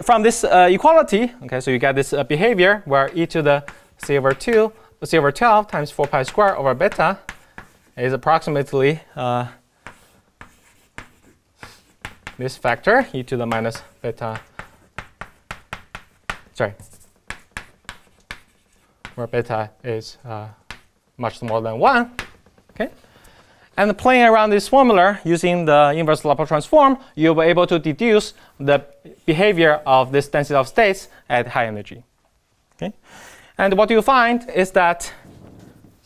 from this equality, okay, so you get this behavior where e to the c over 12 times 4 pi squared over beta is approximately this factor, e to the minus beta, where beta is much smaller than 1. Okay? And playing around this formula using the inverse Laplace transform, you'll be able to deduce the behavior of this density of states at high energy. Okay? And what you find is that,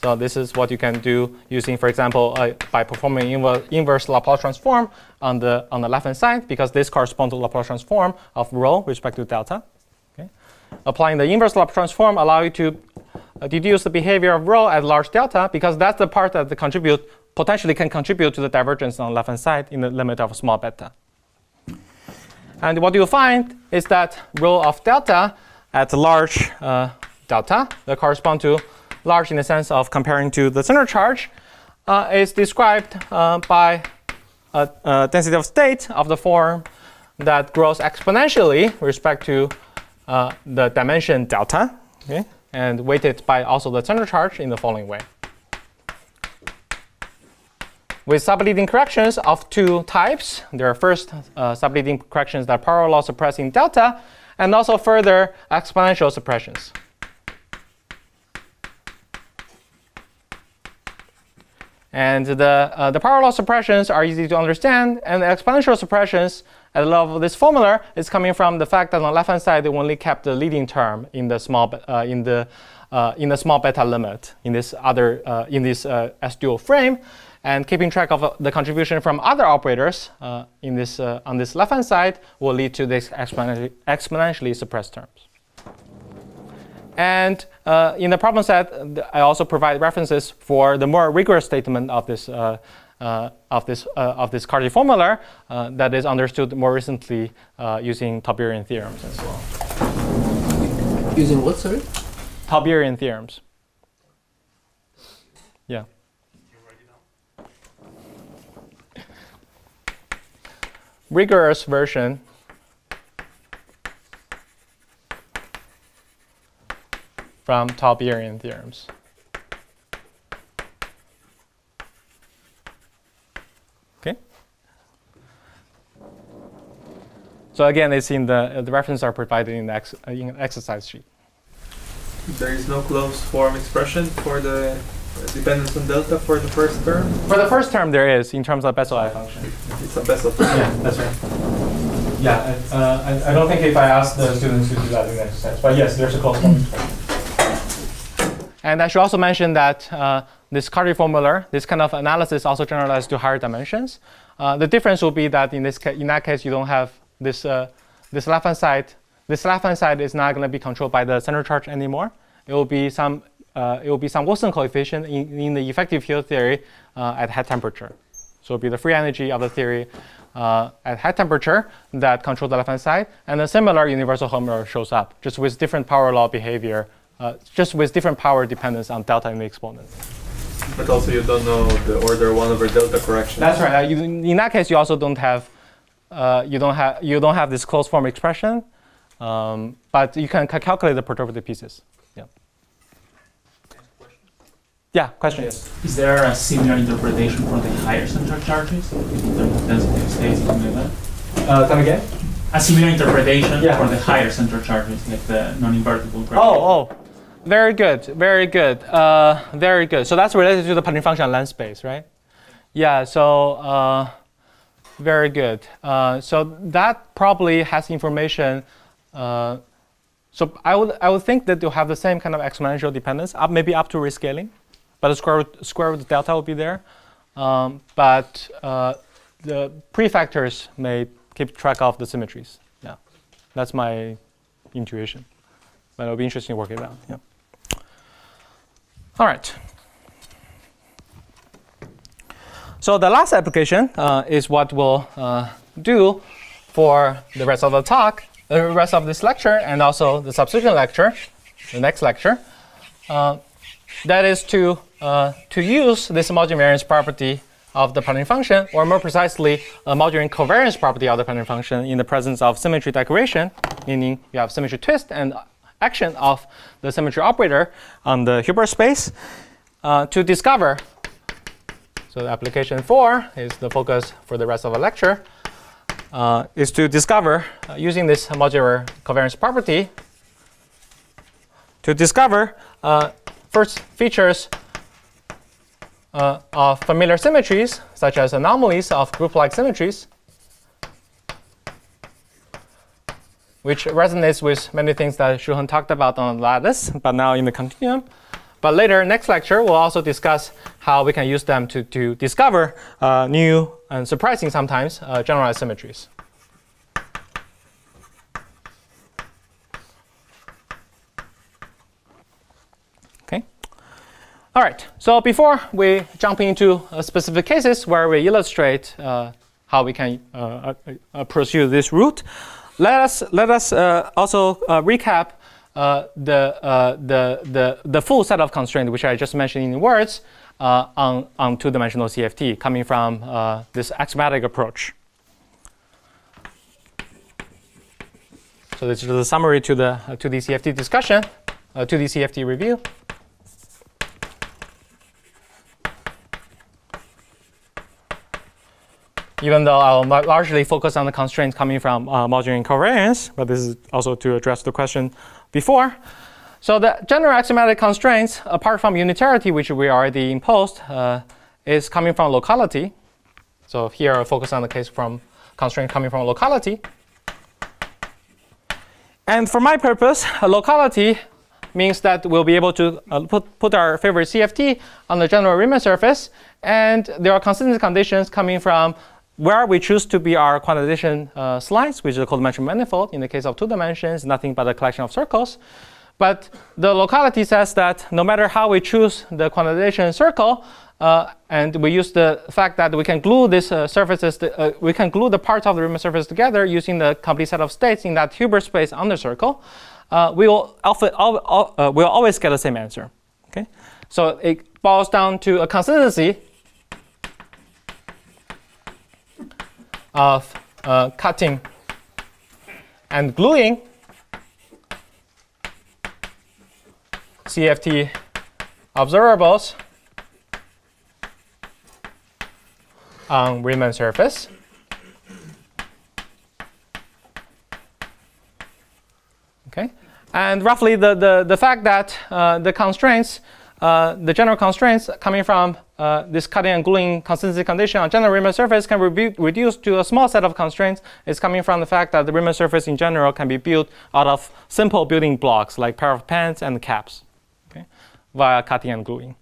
so this is what you can do using, for example, by performing inverse Laplace transform on the left-hand side, because this corresponds to Laplace transform of rho with respect to delta. Okay? Applying the inverse Laplace transform allow you to deduce the behavior of rho at large delta, because that's the part that potentially can contribute to the divergence on the left-hand side in the limit of small beta. And what you'll find is that rho of delta at large delta that correspond to large in the sense of comparing to the center charge is described by a density of state of the form that grows exponentially with respect to the dimension delta, okay, and weighted by also the center charge in the following way. With subleading corrections of two types, there are first subleading corrections that parallel suppressing delta, and also further exponential suppressions. And the parallel suppressions are easy to understand, and the exponential suppressions at the level of this formula is coming from the fact that on the left-hand side they only kept the leading term in the small beta limit in this S-dual frame, and keeping track of the contribution from other operators on this left-hand side will lead to this exponentially suppressed terms. And in the problem set, I also provide references for the more rigorous statement of this Carty formula that is understood more recently using Tauberian theorems as well. Using what, sorry? Tauberian theorems. Yeah. Rigorous version from Tauberian theorems. Okay. So again, it's in the references are provided in the exercise sheet. There is no closed form expression for the dependence on delta for the first term? For the first term, there is in terms of Bessel-I function. It's a Bessel function. Yeah, that's right. Yeah, I don't think if I ask the students to do that in the exercise, but yes, there's a closed form expression. And I should also mention that this Carty formula, this kind of analysis also generalized to higher dimensions. The difference will be that in that case, you don't have this left-hand side. This left-hand side is not going to be controlled by the center charge anymore. It will be some Wilson coefficient in the effective field theory at high temperature. So it will be the free energy of the theory at high temperature that controls the left-hand side, and a similar universal Helmholtz shows up, just with different power law behavior. Just with different power dependence on delta in the exponent. But also you don't know the order 1 over delta correction. That's right. In that case, you also don't have this closed form expression, but you can calculate the perturbative pieces. Yeah. Yeah. Question. Yes. Is there a similar interpretation for the higher center charges in terms of density of states and something like that? Come again? a similar interpretation for the higher center charges, like the non-invertible gradient. Oh, very good, very good, very good. So that's related to the Patin function on length space, right? Yeah. So very good. So that probably has information. So I would think that you'll have the same kind of exponential dependence, maybe up to rescaling, but the square root delta will be there. But the prefactors may keep track of the symmetries. Yeah, that's my intuition. But it'll be interesting to work it out. Yeah. All right. So the last application is what we'll do for the rest of the talk, the rest of this lecture, and also the subsequent lecture, the next lecture. That is to use this Modulin variance property of the Patin function, or more precisely, a Modulin covariance property of the Patin function in the presence of symmetry decoration, meaning you have symmetry twist and action of the symmetry operator on the Hilbert space to discover. So the application 4 is the focus for the rest of the lecture, is to discover, using this modular covariance property, to discover first features of familiar symmetries, such as anomalies of group-like symmetries, which resonates with many things that Shuheng talked about on the lattice, but now in the continuum. But later, next lecture, we'll also discuss how we can use them to discover new and surprising sometimes generalized symmetries. Okay. All right. So before we jump into specific cases where we illustrate how we can pursue this route, let us also recap the full set of constraints which I just mentioned in words on two-dimensional CFT coming from this axiomatic approach. So this is the summary to the 2D CFT discussion, 2D CFT review. Even though I'll largely focus on the constraints coming from Modulin covariance, but this is also to address the question before. So the general axiomatic constraints, apart from unitarity, which we already imposed, is coming from locality. So here I'll focus on the case from constraint coming from locality. And for my purpose, locality means that we'll be able to put our favorite CFT on the general Riemann surface, and there are consistency conditions coming from where we choose to be our quantization slice, which is a codimension manifold. In the case of 2 dimensions, nothing but a collection of circles. But the locality says that no matter how we choose the quantization circle, and we use the fact that we can glue these surfaces, we can glue the parts of the Riemann surface together using the complete set of states in that Hilbert space on the circle, we'll always get the same answer. Okay? So it boils down to a consistency of cutting and gluing CFT observables on Riemann surface. Okay, and roughly the fact that the constraints, the general constraints coming from this cutting and gluing consistency condition on general Riemann surface can be reduced to a small set of constraints. It's coming from the fact that the Riemann surface in general can be built out of simple building blocks like pair of pans and caps, okay, via cutting and gluing.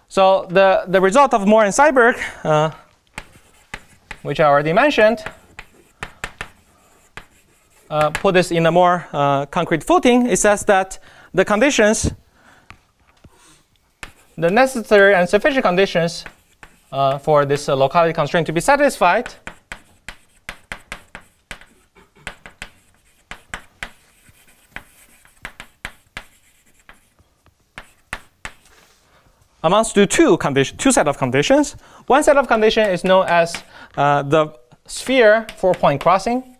So the result of Moore and Seiberg, which I already mentioned, put this in a more concrete footing. It says that the conditions, the necessary and sufficient conditions for this locality constraint to be satisfied amounts to two set of conditions. One set of condition is known as the sphere 4-point crossing.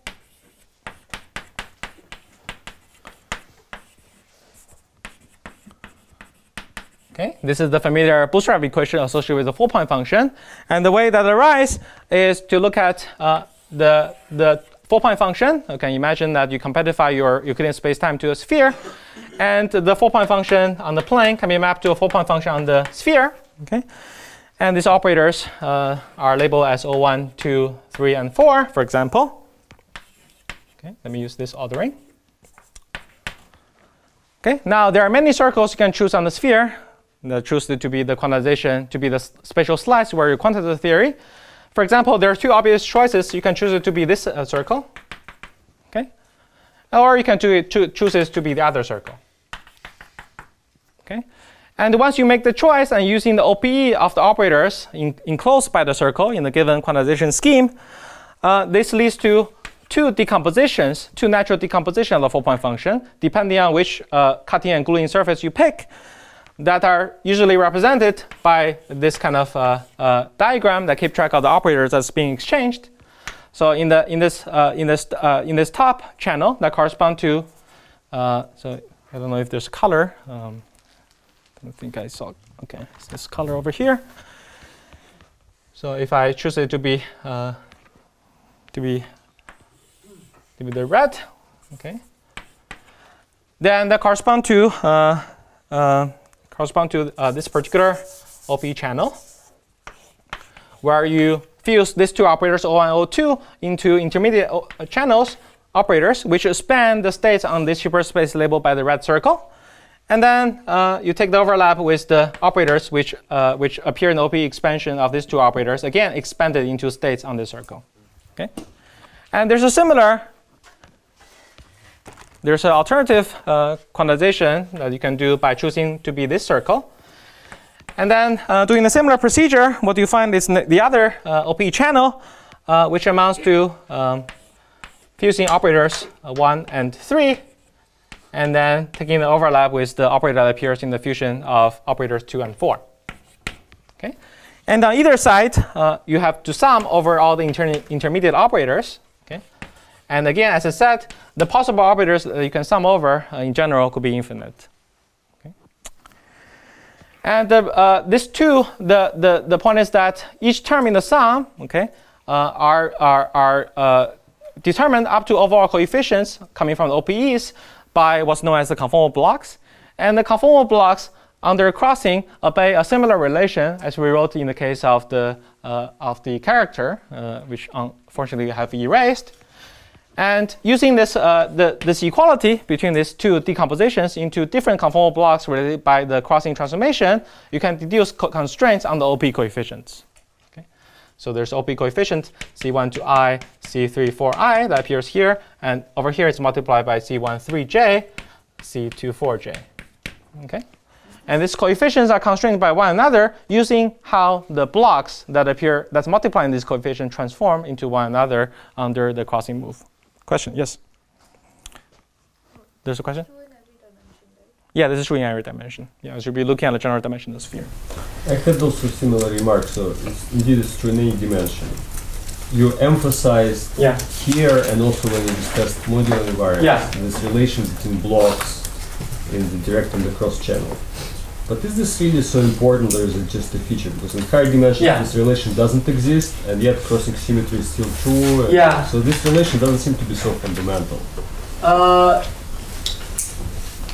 Okay, this is the familiar bootstrap equation associated with the 4-point function. And the way that arises is to look at the 4-point function. You can imagine that you compactify your Euclidean space-time to a sphere, and the 4-point function on the plane can be mapped to a 4-point function on the sphere. Okay, and these operators are labeled as 0, 1, 2, 3, and 4, for example. Okay, let me use this ordering. Okay, now there are many circles you can choose on the sphere. Choose it to be the quantization, to be the spatial slice where you quantize the theory. For example, there are two obvious choices. You can choose it to be this circle, okay, or you can choose it to be the other circle. Okay, and once you make the choice and using the OPE of the operators enclosed by the circle in the given quantization scheme, this leads to two natural decompositions of the 4-point function, depending on which cutting and gluing surface you pick, that are usually represented by this kind of diagram that keep track of the operators that's being exchanged. So in this top channel that correspond to, so I don't know if there's color. I don't think I saw. Okay, it's this color over here. So if I choose it to be the red, okay, then that correspond to this particular OP channel, where you fuse these two operators O1 and O2 into intermediate channels operators, which span the states on this hyperspace labeled by the red circle. And then you take the overlap with the operators which appear in the OP expansion of these two operators, again expanded into states on this circle. Okay, and there's an alternative quantization that you can do by choosing to be this circle. And then doing a similar procedure, what you find is the other OP channel, which amounts to fusing operators 1 and 3, and then taking the overlap with the operator that appears in the fusion of operators 2 and 4. Okay? And on either side, you have to sum over all the intermediate operators. Okay? And again, as I said, the possible operators that you can sum over in general could be infinite. Okay? And the point is that each term in the sum, okay, are determined up to overall coefficients coming from the OPEs by what's known as the conformal blocks. And the conformal blocks under crossing obey a similar relation as we wrote in the case of the character, which unfortunately I have erased. And using this equality between these two decompositions into different conformal blocks related by the crossing transformation, you can deduce constraints on the OP coefficients. Okay? So there's OP coefficient C1 to I, C3 4I that appears here, and over here it's multiplied by C1 3J, C2 4J. Okay? And these coefficients are constrained by one another using how the blocks that's multiplying these coefficients transform into one another under the crossing move. Question? Yes? There's a question? Yeah, this is true in every dimension. Yeah, we should be looking at the general dimension of the sphere. I had also similar remarks. So indeed, it's true in any dimension. You emphasized here and also when you discussed modular invariants, this relation between blocks in the direct and the cross channel. But is this really so important, or is it just a feature? Because in higher dimensions, this relation doesn't exist, and yet crossing symmetry is still true. So this relation doesn't seem to be so fundamental.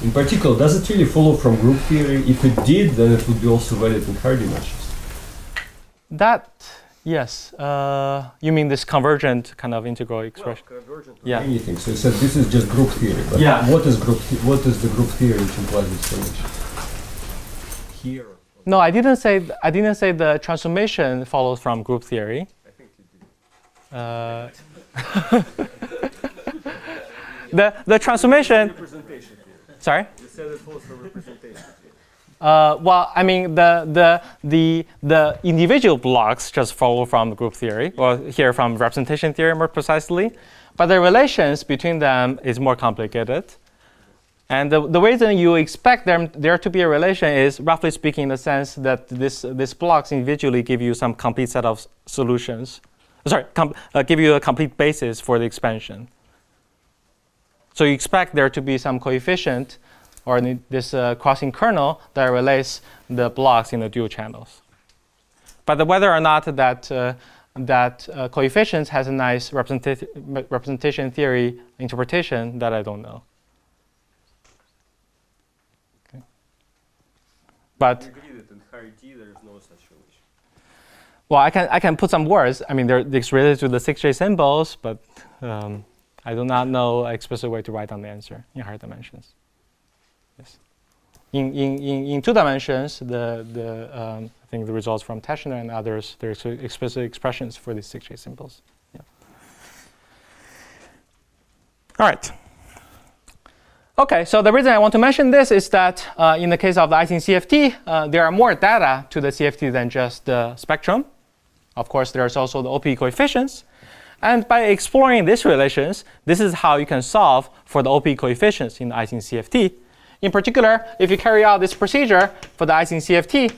In particular, does it really follow from group theory? If it did, then it would be also valid in higher dimensions. Yes. You mean this convergent kind of integral expression? Well, convergent anything. So you said this is just group theory. But what is the group theory which implies this relation? Here. No, I didn't say the transformation follows from group theory. I think you did. The transformation. Sorry. You said it follows from representation. Well, I mean the individual blocks just follow from group theory, or here from representation theory more precisely, but the relations between them is more complicated. And the reason you expect there to be a relation is, roughly speaking, in the sense that these blocks individually give you some complete set of solutions. Sorry, give you a complete basis for the expansion. So you expect there to be some coefficient or this crossing kernel that relates the blocks in the dual channels. But whether or not that that coefficients has a nice representation theory interpretation that I don't know. Okay. But you agree that in higher D there is no such relation. Well, I can put some words. I mean, it's related to the 6J symbols, but I do not know an explicit way to write down the answer in higher dimensions. Yes. In 2 dimensions, I think the results from Teschner and others, there's explicit expressions for these 6J symbols. Yeah. All right. Okay, so the reason I want to mention this is that in the case of the Ising CFT, there are more data to the CFT than just the spectrum. Of course, there's also the OP coefficients. And by exploring these relations, this is how you can solve for the OP coefficients in the Ising CFT. In particular, if you carry out this procedure for the Ising CFT,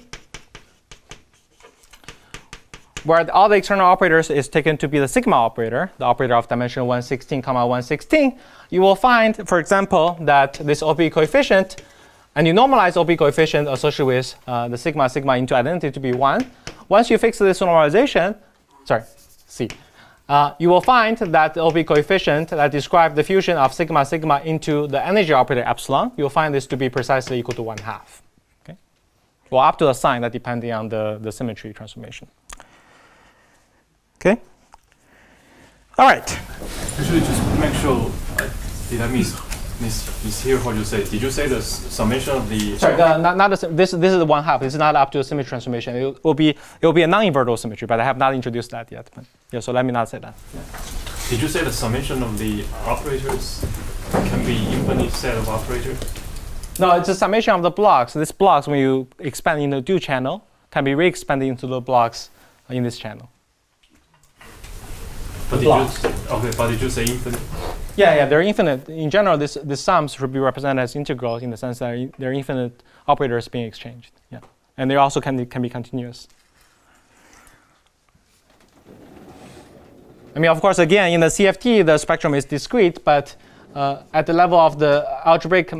where all the external operators is taken to be the sigma operator, the operator of dimension 116, 116, you will find, for example, that this OP coefficient, and you normalize OP coefficient associated with the sigma into identity to be 1. Once you fix this normalization, you will find that the OP coefficient that describes the fusion of sigma into the energy operator epsilon, you'll find this to be precisely equal to 1/2. Okay? Well, up to a sign that depending on the symmetry transformation. Okay? All right. Actually, just make sure, did I mishear what you said? Did you say the summation of the... Sorry, this is the 1/2. This is not up to a symmetry transformation. It will be a non-invertible symmetry, but I have not introduced that yet. But yeah, so let me not say that. Yeah. Did you say the summation of the operators can be infinite set of operators? No, it's a summation of the blocks. These blocks, when you expand in the dual channel, can be re-expanded into the blocks in this channel. But did you say infinite? Yeah, they're infinite. In general, the sums should be represented as integrals in the sense that they're infinite operators being exchanged. Yeah, and they also can be continuous. I mean, of course, again, in the CFT, the spectrum is discrete, but at the level of the algebraic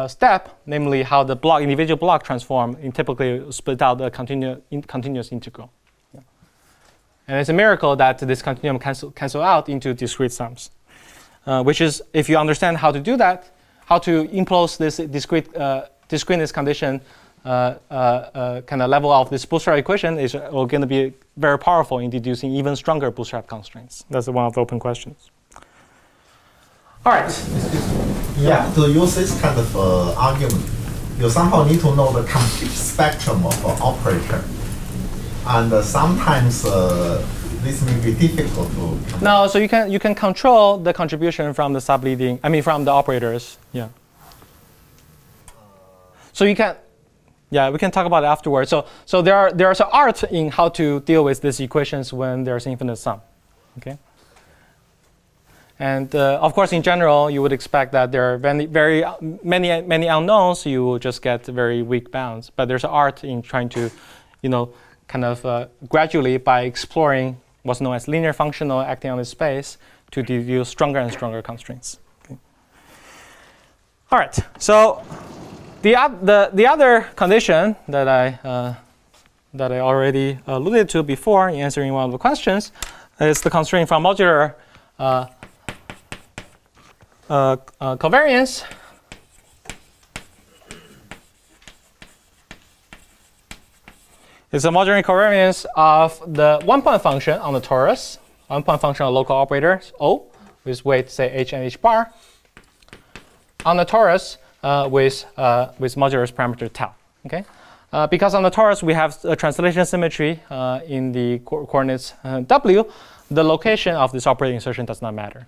step, namely how the individual block transform, and typically split out the continuous integral. Yeah. And it's a miracle that this continuum cancel out into discrete sums. Which is, if you understand how to do that, how to impose this discreteness condition kind of level of this bootstrap equation is going to be very powerful in deducing even stronger bootstrap constraints. That's one of the open questions. All right. Yeah, to use this kind of argument, you somehow need to know the complete spectrum of operator. And sometimes this may be difficult to... No, so you can control the contribution from the subleading, from the operators. Yeah. So you can... Yeah, we can talk about it afterwards. So there's an art in how to deal with these equations when there's infinite sum. Okay. And of course, in general, you would expect that there are many unknowns. You will just get very weak bounds. But there's an art in trying to, kind of gradually, by exploring what's known as linear functional acting on this space, to deduce stronger and stronger constraints. Okay. All right. So the other condition that I already alluded to before in answering one of the questions is the constraint from modular covariance. It's a modular covariance of the one-point function on the torus, one-point function of local operator O, with weight say h and h bar, on the torus with modulus parameter tau. Okay, because on the torus we have a translation symmetry in the coordinates w, the location of this operator insertion does not matter.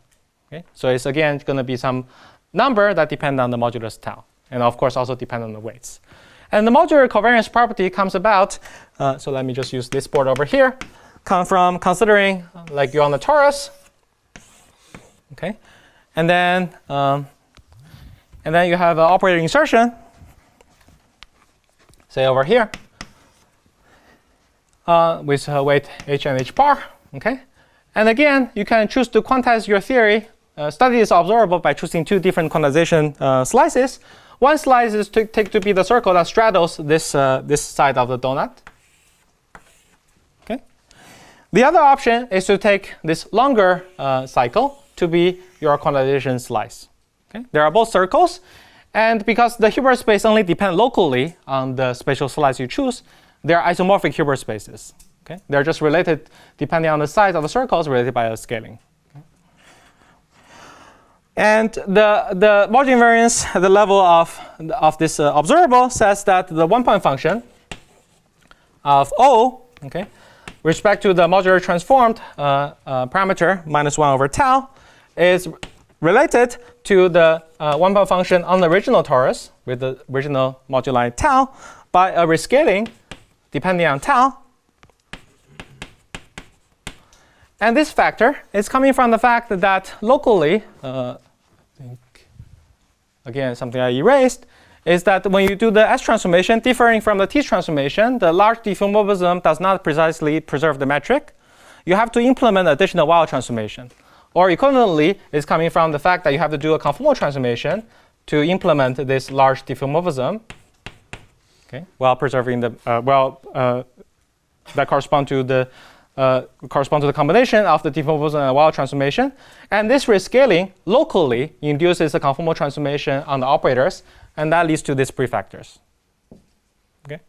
Okay, so it's again going to be some number that depends on the modulus tau, and of course also depend on the weights. And the modular covariance property comes about, so let me just use this board over here, come from considering like you're on the torus, okay, and then you have an operator insertion, say over here, with weight h and h bar, okay, and again you can choose to quantize your theory. Study is observable by choosing two different quantization slices. One slice is take to be the circle that straddles this this side of the donut. Okay, The other option is to take this longer cycle to be your quantization slice. Okay? There are both circles, and because the Hilbert space only depends locally on the spatial slice you choose, they're isomorphic Hilbert spaces. Okay? They're just related depending on the size of the circles, related by a scaling. Okay? And the margin variance at the level of this observable says that the one-point function of O, okay, respect to the modularly transformed parameter -1/tau is related to the one-point function on the original torus with the original moduli tau by a rescaling depending on tau. And this factor is coming from the fact that locally, I think, again, something I erased, is that when you do the S transformation, differing from the T transformation, the large deformable does not precisely preserve the metric. You have to implement additional Weil transformation. Or equivalently, it's coming from the fact that you have to do a conformal transformation to implement this large deformable, okay, while preserving the that correspond to the combination of the deformable and Weil transformation. And this rescaling locally induces a conformal transformation on the operators, and that leads to these prefactors. Okay.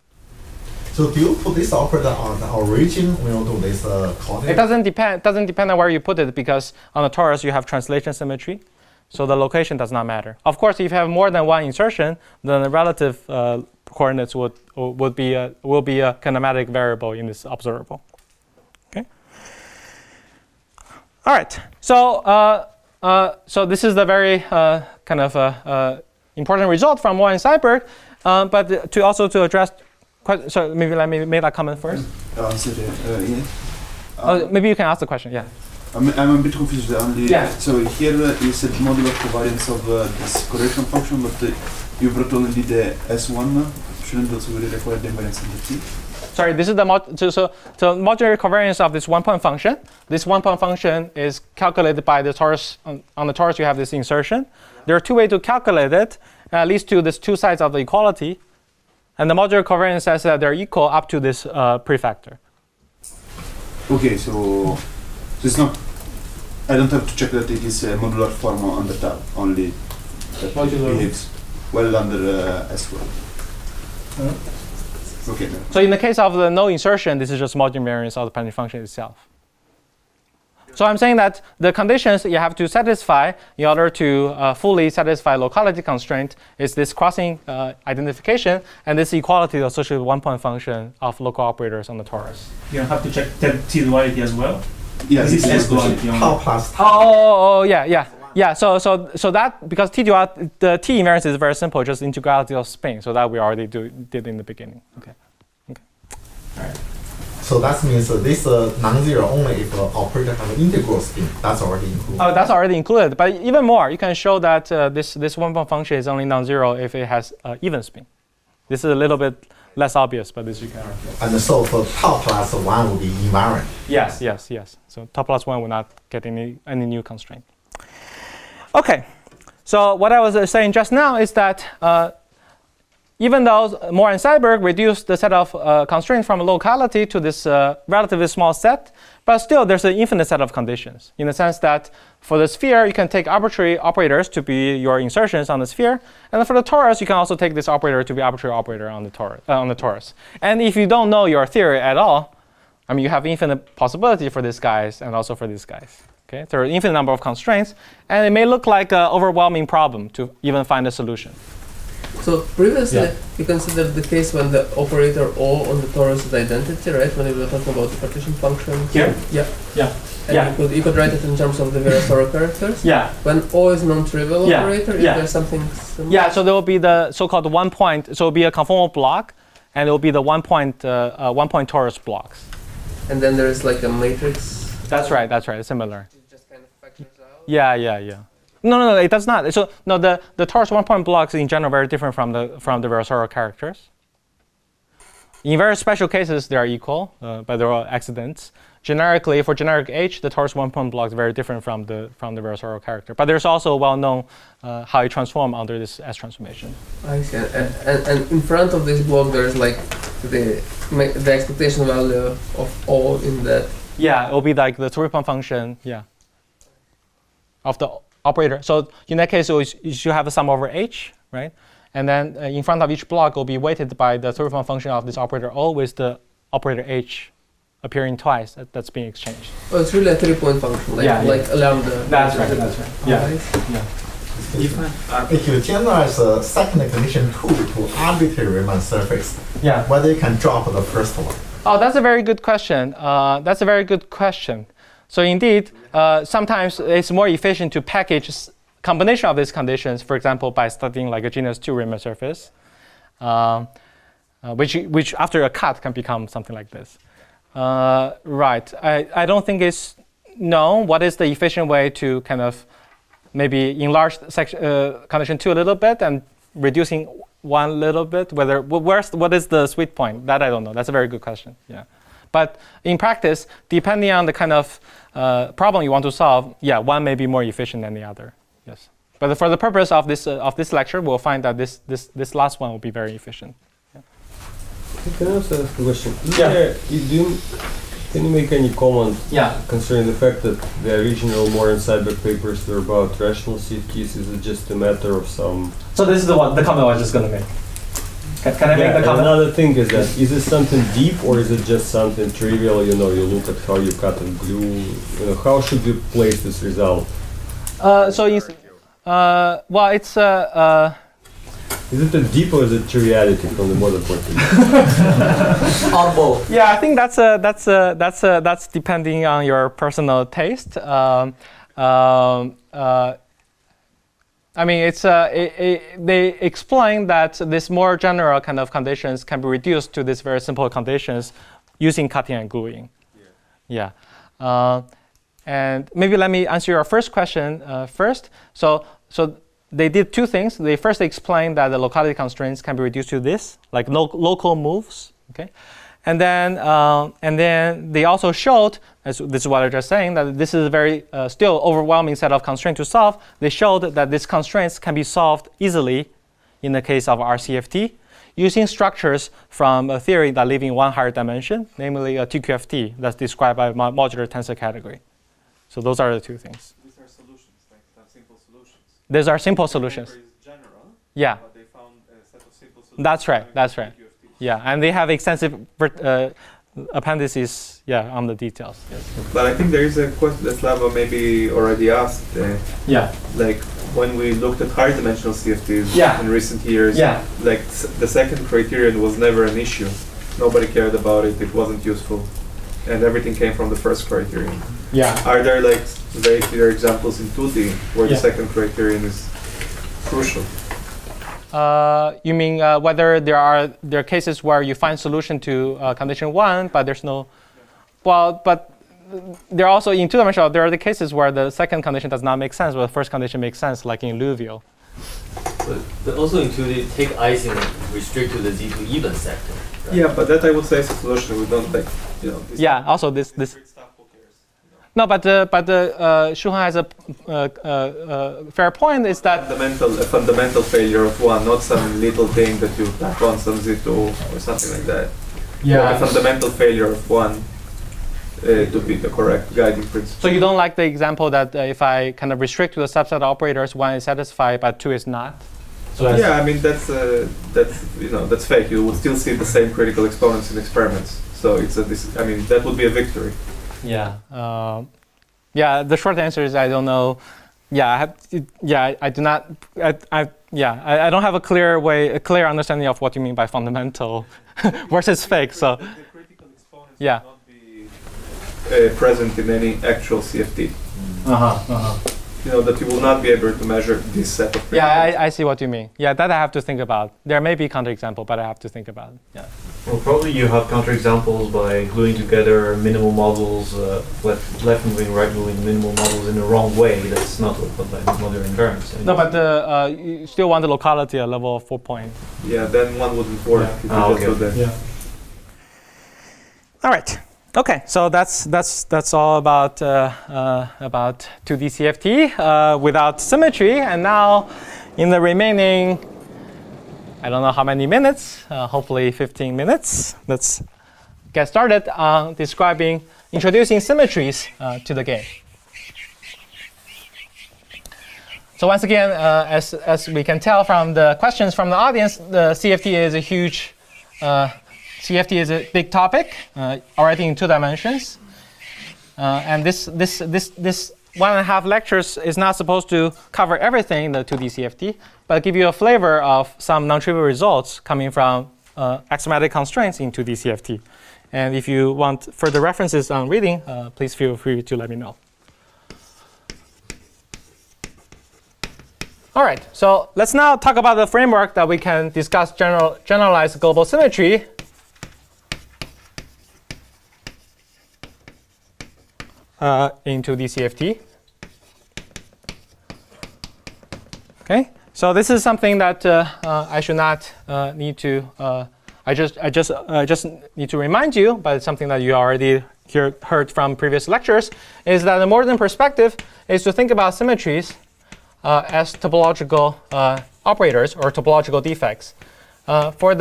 So do you put this operator on the origin when you do this coordinate? It doesn't depend on where you put it, because on the torus you have translation symmetry, so the location does not matter. Of course, if you have more than one insertion, then the relative coordinates will be a kinematic variable in this observable. Okay. All right. So this is the very kind of important result from Wang and Seiberg, but to address. So maybe let me make that comment first. Maybe you can ask the question. Yeah. I'm a bit confused only. Yeah. So here you said modular covariance of this correlation function, but you brought only the S1. Shouldn't also really require the invariance in the T? Sorry, this is the modular covariance of this one-point function. This one-point function is calculated by the torus. On the torus, you have this insertion. There are two ways to calculate it, at least to these two sides of the equality. And the modular covariance says that they're equal up to this prefactor. Okay, so it's not. I don't have to check that it is a modular form on the tab only. That behaves well under S1. Okay. So in the case of the no insertion, this is just modular variance of the dependent function itself. So I'm saying that the conditions you have to satisfy in order to fully satisfy locality constraint is this crossing identification and this equality associated with one-point function of local operators on the torus. You have to check T duality as well? Yeah, this is S duality. Tau plus tau. Oh, yeah. So that, because the T invariance is very simple, just integrality of spin. So that we already did in the beginning. Okay. All right. So that means this non-zero only if the operator has an integral spin. That's already included. Oh, that's already included. But even more, you can show that this one-point function is only non-zero if it has even spin. This is a little bit less obvious, but this you can argue. And so for tau plus 1 will be invariant. Yes. So tau plus 1 will not get any new constraint. Okay. So what I was saying just now is that even though Moore and Seiberg reduced the set of constraints from a locality to this relatively small set, but still there's an infinite set of conditions in the sense that for the sphere, you can take arbitrary operators to be your insertions on the sphere. And for the torus, you can also take this operator to be arbitrary operator on the torus. And if you don't know your theory at all, I mean, you have infinite possibility for these guys and also for these guys. Okay? There are an infinite number of constraints, and it may look like an overwhelming problem to even find a solution. So previously, you considered the case when the operator O on the torus is identity, right? When we were talking about the partition function. Here? Yeah. And you could write it in terms of the Virasoro characters. Yeah. When O is non-trivial operator, is there something similar? Yeah. So there will be the so-called one point. So it will be a conformal block, and it will be the one point torus blocks. And then there is like a matrix. That's right. Similar. It just kind of factors out. Yeah. No, it does not. So no, the torus one-point blocks in general are very different from the Virasoro characters. In very special cases, they are equal, but there are accidents. Generically, for generic H, the torus one-point block is very different from the Virasoro character. But there's also well-known how it transforms under this S transformation. I see. And in front of this block, there's like the expectation value of O in that Yeah, it will be like the two-Riemann function. Yeah. Of the operator. So in that case, you should have a sum over H, right? And then in front of each block will be weighted by the two-Riemann function of this operator O with the operator H appearing twice. That's being exchanged. Oh, it's really a 3-point function, like a lambda. That's right. That's right. Yeah. Yeah. If you generalize the second condition 2 to arbitrary Riemann surface, whether you can drop the first one. Oh, that's a very good question. That's a very good question. So indeed, sometimes it's more efficient to package combination of these conditions, for example, by studying like a genus 2 Riemann surface, which after a cut can become something like this. Right. I don't think it's known what is the efficient way to kind of maybe enlarge condition 2 a little bit and reducing 1 a little bit. What is the sweet point? That I don't know. That's a very good question. Yeah. But in practice, depending on the kind of problem you want to solve, yeah, one may be more efficient than the other. Yes. But for the purpose of this lecture, we'll find that this last one will be very efficient. Yeah. Can I also ask a question? Can you make any comment concerning the fact that the original Moore and Seiberg papers were about rational CFTs? Is it just a matter of some? So this is the comment I was just going to make. Can I make the comment? Another thing is that is it something deep or is it just something trivial? You know, you look at how you cut and glue. You know, how should you place this result? Well, it's is it a deep or is it triviality from the modern point of view? On both. Yeah, I think that's depending on your personal taste. I mean, they explain that this more general kind of conditions can be reduced to these very simple conditions using cutting and gluing. Yeah. And maybe let me answer your first question first. So they did two things. They first explained that the locality constraints can be reduced to this, like local moves. Okay. And then they also showed, this is what I was just saying, that this is a very still overwhelming set of constraints to solve. They showed that these constraints can be solved easily in the case of RCFT using structures from a theory that live in one higher dimension, namely a TQFT that's described by a modular tensor category. So those are the two things. These are solutions, like simple solutions. These are simple solutions. General, yeah. But they found a set of simple solutions. That's right. That's right. Yeah, and they have extensive appendices, on the details. Yes. But I think there is a question that Slava maybe already asked. Like when we looked at higher dimensional CFTs in recent years, like the second criterion was never an issue. Nobody cared about it. It wasn't useful, and everything came from the first criterion. Yeah. Are there like very clear examples in 2D where the second criterion is crucial? You mean whether there are cases where you find solution to condition 1, but there's no, well, but there are also in 2-dimensional, there are the cases where the second condition does not make sense, where the first condition makes sense, like in Liouville. But also in 2D, take Ising and restrict to the Z2 even sector. Right? Yeah, but that I would say is a solution. We don't like, yeah, also this. No, but Shuhan has a fair point. Is that a fundamental failure of one, not some little thing that you tap on some Z2 or something like that. Yeah, a fundamental failure of one to be the correct guiding principle. So you don't like the example that if I kind of restrict to the subset of operators, 1 is satisfied, but 2 is not. So yeah, I mean that's fake. You would still see the same critical exponents in experiments. So it's I mean that would be a victory. Yeah. Yeah. The short answer is I don't know. Yeah. I do not. I don't have a clear understanding of what you mean by fundamental versus fake. So. The critical exponents will not be present in any actual CFT. That you will not be able to measure this set of. Yeah, I see what you mean. Yeah, that I have to think about. There may be counterexample, but I have to think about it. Yeah. Well, probably you have counterexamples by gluing together minimal models, left-moving, right-moving minimal models in the wrong way. That's not what by modern invariance. No, but you still want the locality at level of 4 point. Yeah, then one wouldn't work. Okay. Yeah. All right. Okay, so that's all about 2D CFT without symmetry, and now in the remaining, I don't know how many minutes, hopefully 15 minutes. Let's get started on describing introducing symmetries to the game. So once again, as we can tell from the questions from the audience, the CFT is a huge, CFT is a big topic, already in 2 dimensions. And this 1.5 lectures is not supposed to cover everything in the 2D CFT, but give you a flavor of some non-trivial results coming from axiomatic constraints in 2D CFT. And if you want further references on reading, please feel free to let me know. All right, so let's now talk about the framework that we can discuss generalized global symmetry. Into the CFT. Okay, so this is something that I should not need to. I just need to remind you, but it's something that you already heard from previous lectures. Is that the modern perspective is to think about symmetries as topological operators or topological defects. For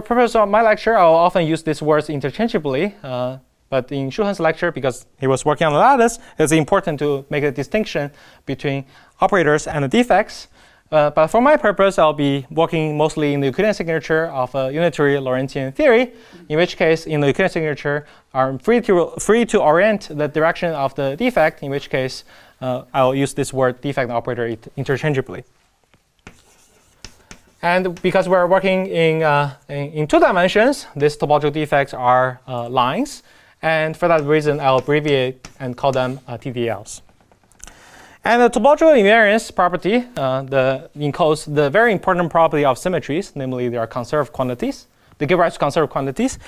purpose of my lecture, I'll often use these words interchangeably. But in Shuhan's lecture, because he was working on the lattice, it's important to make a distinction between operators and the defects. But for my purpose, I'll be working mostly in the Euclidean signature of a unitary Lorentzian theory, in which case, in the Euclidean signature, I'm free to orient the direction of the defect, in which case, I'll use this word defect operator interchangeably. And because we're working in 2 dimensions, these topological defects are lines. And for that reason, I'll abbreviate and call them TDLs. And the topological invariance property encodes the very important property of symmetries, namely they are conserved quantities. They give rise to conserved quantities.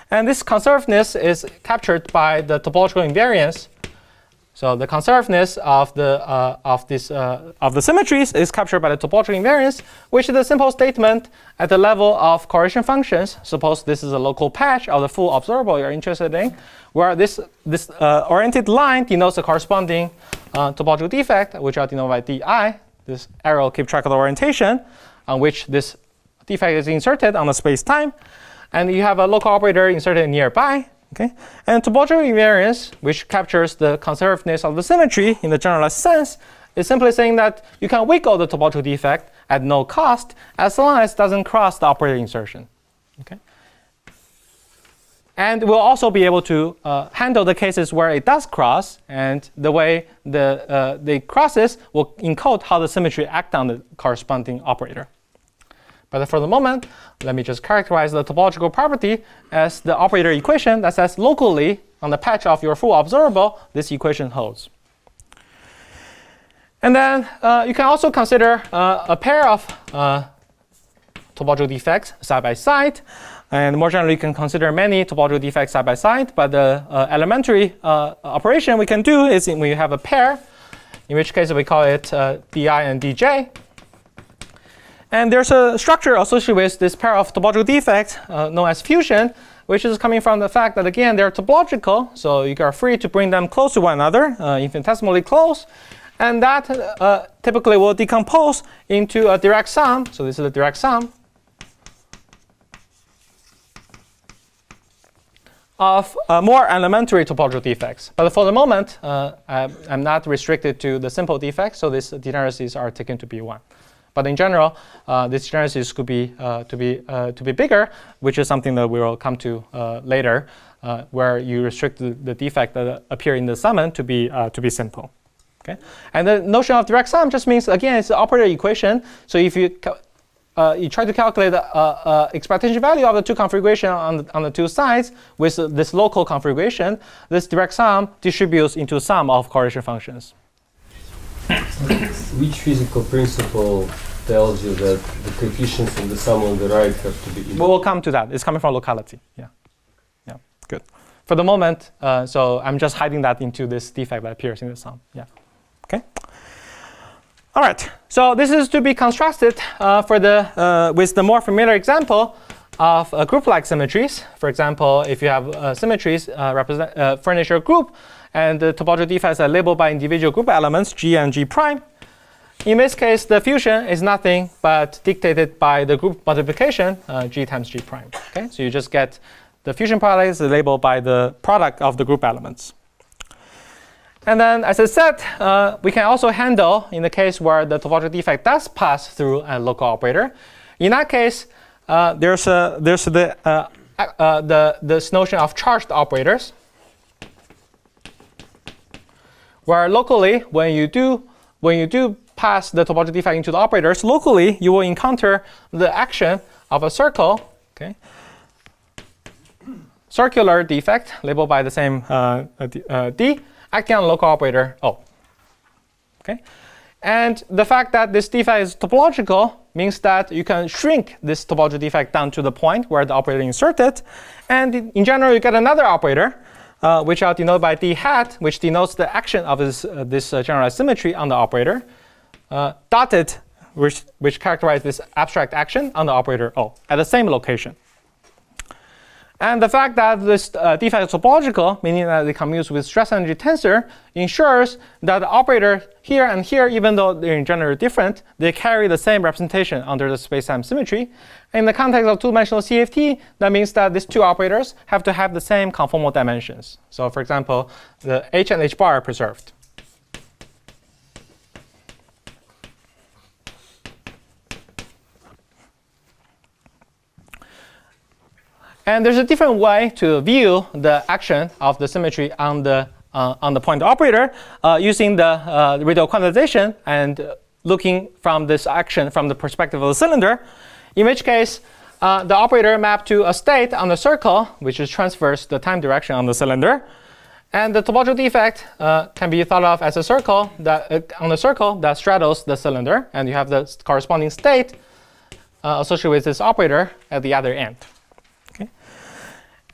And this conservedness is captured by the topological invariance. So the conservedness of the symmetries is captured by the topological invariance, which is a simple statement at the level of correlation functions. Suppose this is a local patch of the full observable you're interested in, where this oriented line denotes the corresponding topological defect, which are denoted by di. This arrow keeps track of the orientation on which this defect is inserted on the space-time. And you have a local operator inserted nearby. Okay, and topological invariance, which captures the conservedness of the symmetry in the generalized sense, is simply saying that you can wiggle the topological defect at no cost as long as it doesn't cross the operator insertion. Okay, and we'll also be able to handle the cases where it does cross, and the way the crosses will encode how the symmetry acts on the corresponding operator. But for the moment, let me just characterize the topological property as the operator equation that says locally on the patch of your full observable, this equation holds. And then you can also consider a pair of topological defects side by side. And more generally, you can consider many topological defects side by side. But the elementary operation we can do is when you have a pair, in which case we call it di and dj. And there's a structure associated with this pair of topological defects known as fusion, which is coming from the fact that, again, they're topological. So you are free to bring them close to one another, infinitesimally close. And that typically will decompose into a direct sum. So this is a direct sum of more elementary topological defects. But for the moment, I'm not restricted to the simple defects. So these degeneracies are taken to be 1. But in general, these degeneracies could be to be bigger, which is something that we will come to later, where you restrict the defect that appear in the summon to be simple. Okay, and the notion of direct sum just means, again, it's the operator equation. So if you try to calculate the expectation value of the 2 configuration on the 2 sides with this local configuration, this direct sum distributes into a sum of correlation functions. Which physical principle tells you that the coefficients in the sum on the right have to be equal? We'll come to that. It's coming from locality. Yeah, good. For the moment, so I'm just hiding that into this defect that appears in the sum. Yeah, okay. All right. So this is to be contrasted with the more familiar example of group-like symmetries. For example, if you have symmetries furnish a group, and the topological defects are labeled by individual group elements, G and G prime. In this case, the fusion is nothing but dictated by the group multiplication, G times G prime. Okay, so you just get The fusion product is labeled by the product of the group elements. And then, as I said, we can also handle in the case where the topological defect does pass through a local operator. In that case, there's this notion of charged operators, where locally, when you do pass the topological defect into the operators, locally you will encounter the action of a circle, okay, circular defect labeled by the same D, acting on the local operator O. Okay, and the fact that this defect is topological means that you can shrink this topological defect down to the point where the operator is inserted, and in general you get another operator, which I'll denote by D hat, which denotes the action of this generalized symmetry on the operator, dotted, which characterizes this abstract action on the operator O at the same location. And the fact that this defect is topological, meaning that it commutes with stress energy tensor, ensures that the operator here and here, even though they're in general different, they carry the same representation under the space-time symmetry. In the context of two-dimensional CFT, that means that these two operators have to have the same conformal dimensions. So for example, the H and H bar are preserved. And there's a different way to view the action of the symmetry on the point operator using the radial quantization and looking from this action from the perspective of the cylinder, in which case the operator mapped to a state on the circle, which is transverse the time direction on the cylinder. And the topological defect can be thought of as a circle that on the circle that straddles the cylinder, and you have the corresponding state associated with this operator at the other end.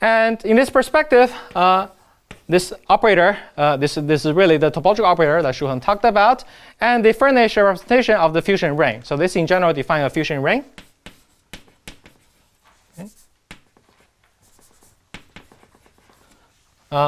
And in this perspective, this operator, this is really the topological operator that Shuheng talked about, and they furnish a representation of the fusion ring. So this in general defines a fusion ring. Okay.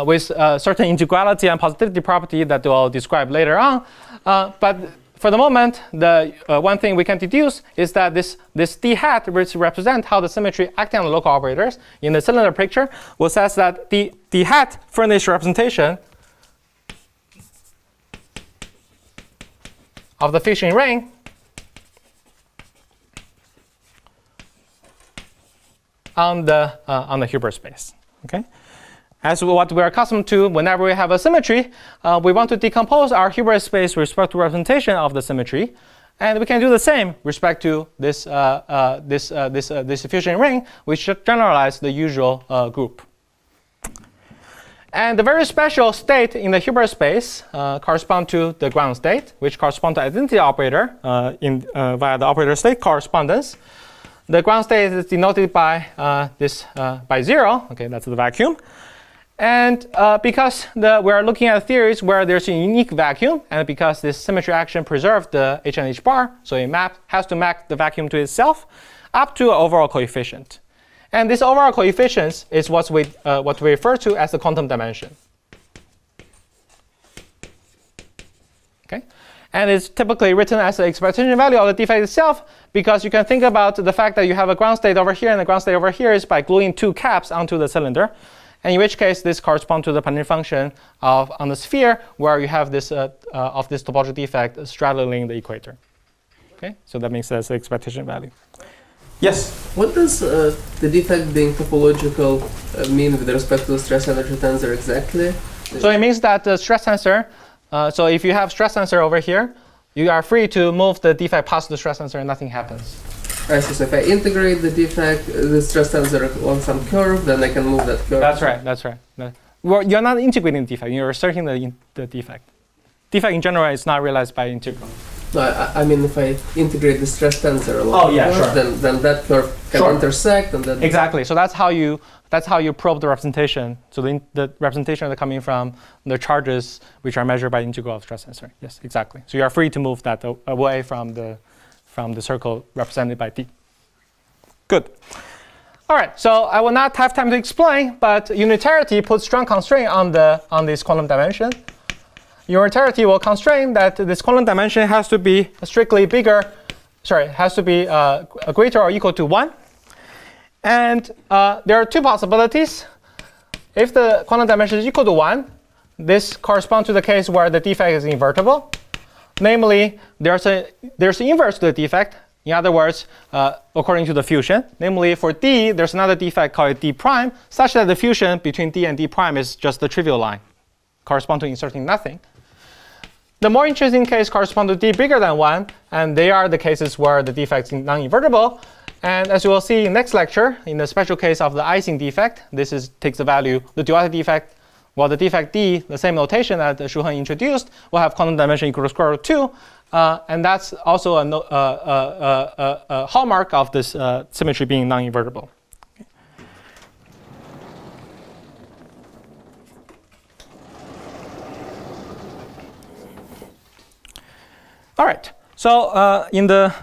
With certain integrality and positivity property that I'll describe later on. But for the moment, the one thing we can deduce is that this D hat, which represents how the symmetry acting on the local operators in the cylinder picture, will says that D hat furnish representation of the fusion ring on the Hilbert space. Okay. As what we're accustomed to, whenever we have a symmetry, we want to decompose our Hilbert space with respect to representation of the symmetry, and we can do the same with respect to this fusion ring, which should generalize the usual group. And the very special state in the Hilbert space correspond to the ground state, which correspond to identity operator via the operator state correspondence. The ground state is denoted by by 0. Okay, that's the vacuum. And because we're looking at theories where there's a unique vacuum, and because this symmetry action preserves the H and H bar, so it has to map the vacuum to itself up to an overall coefficient. And this overall coefficient is what we refer to as the quantum dimension. Okay? And it's typically written as the expectation value of the defect itself, because you can think about the fact that you have a ground state over here and the ground state over here is by gluing two caps onto the cylinder. And in which case, this corresponds to the Penning function on the sphere, where you have this of this topological defect straddling the equator. Okay, so that makes sense the expectation value. Yes. What does the defect being topological mean with respect to the stress energy tensor exactly? So it means that the stress tensor. So if you have stress tensor over here, you are free to move the defect past the stress tensor, and nothing happens. Right, so if I integrate the defect, the stress tensor on some curve, then I can move that curve. That's right. That's right. Well, you're not integrating the defect. You're asserting the defect. Defect in general is not realized by integral. No, I mean if I integrate the stress tensor along the curve, then that curve can intersect, and then exactly. So that's how you probe the representation. So the representation is coming from the charges which are measured by the integral of stress tensor. Yes, exactly. So you are free to move that away from the circle represented by D. Good. All right, so I will not have time to explain, but unitarity puts strong constraint on this quantum dimension. Unitarity will constrain that this quantum dimension has to be strictly bigger, has to be greater or equal to 1. And there are two possibilities. If the quantum dimension is equal to 1, this corresponds to the case where the defect is invertible. Namely, there's an inverse to the defect. In other words, according to the fusion. Namely, for D, there's another defect called D prime, such that the fusion between D and D prime is just the trivial line, correspond to inserting nothing. The more interesting case corresponds to D bigger than 1, and they are the cases where the defect is non-invertible. And as you will see in next lecture, in the special case of the Ising defect, this takes the value, the duality defect, while the defect D, the same notation that Shu Heng introduced, will have quantum dimension equal to square root 2. And that's also a hallmark of this symmetry being non-invertible. Okay. All right. So in the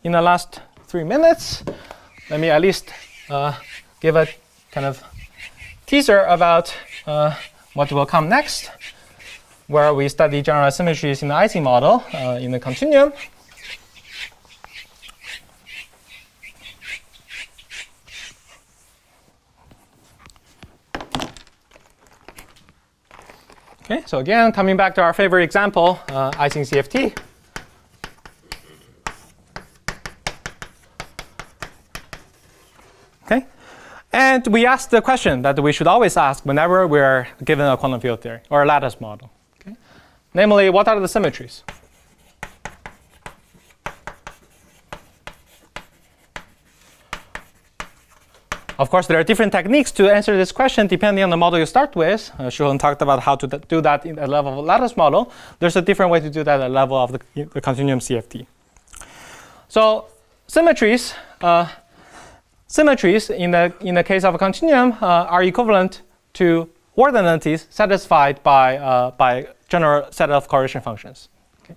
last 3 minutes, let me at least give a kind of teaser about what will come next, where we study generalized symmetries in the Ising model in the continuum. Okay, so again, coming back to our favorite example, Ising CFT. Okay, and we asked the question that we should always ask whenever we're given a quantum field theory or a lattice model. Okay? Namely, what are the symmetries? Of course, there are different techniques to answer this question depending on the model you start with. Shu Heng talked about how to do that at the level of a lattice model. There's a different way to do that at the level of the continuum CFT. So symmetries. Symmetries in the case of a continuum are equivalent to word identities satisfied by general set of correlation functions. Okay.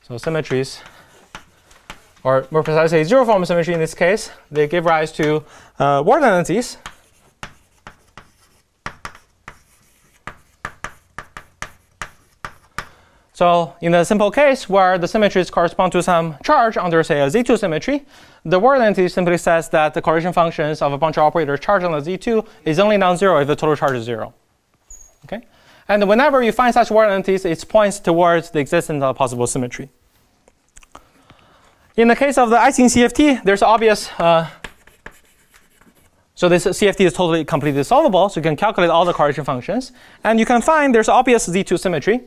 So symmetries, or more precisely, zero-form symmetry in this case, they give rise to word identities. So in the simple case where the symmetries correspond to some charge under, say, a Z2 symmetry, the word identity simply says that the correlation functions of a bunch of operators charged on the Z2 is only non-zero if the total charge is 0. Okay? And whenever you find such word identities, it points towards the existence of a possible symmetry. In the case of the Ising CFT, there's obvious. So this CFT is totally completely solvable. So you can calculate all the correlation functions. And you can find there's obvious Z2 symmetry,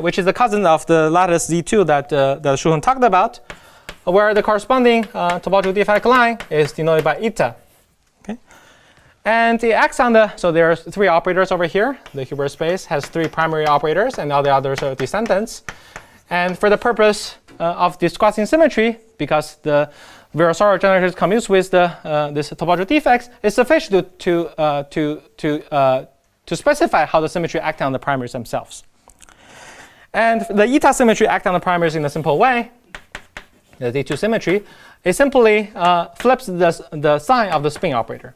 which is the cousin of the lattice Z2 that Shu Heng talked about, where the corresponding topological defect line is denoted by eta. Okay? And it acts on the, so there are 3 operators over here. The Hilbert space has 3 primary operators, and all the others are descendants. And for the purpose of discussing symmetry, because the Virasoro generators commutes with this topological defects, it's sufficient to specify how the symmetry acts on the primaries themselves. And the eta symmetry acts on the primaries in a simple way. The Z2 symmetry, it simply flips the sign of the spin operator.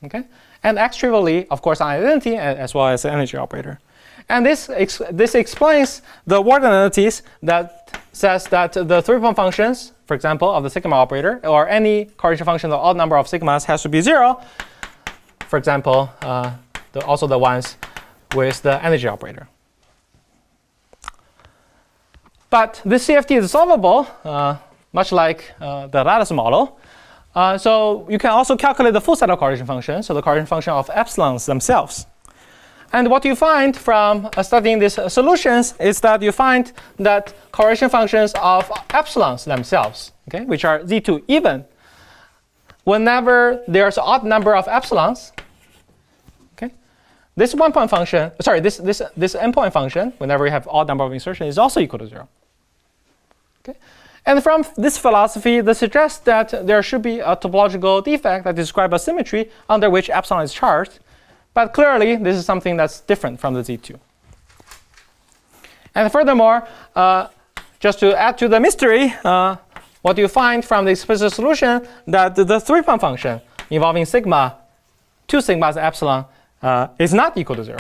Okay? And acts trivially, of course, on identity as well as the energy operator. And this explains the word identities that says that the 3-point functions, for example, of the sigma operator, or any correlation function of odd number of sigmas has to be 0. For example, also the ones with the energy operator. But this CFT is solvable, much like the lattice model. So you can also calculate the full set of correlation functions, so the correlation function of epsilons themselves. And what you find from studying these solutions is that you find that correlation functions of epsilons themselves, okay, which are Z2 even, whenever there's an odd number of epsilons, okay, this one-point function, sorry, this n-point function, whenever you have odd number of insertions, is also equal to 0. Okay? And from this philosophy, this suggests that there should be a topological defect that describes a symmetry under which epsilon is charged. But clearly, this is something that's different from the Z2. And furthermore, just to add to the mystery, what you find from the explicit solution that the 3-point function involving sigma, 2 sigmas epsilon, is not equal to 0.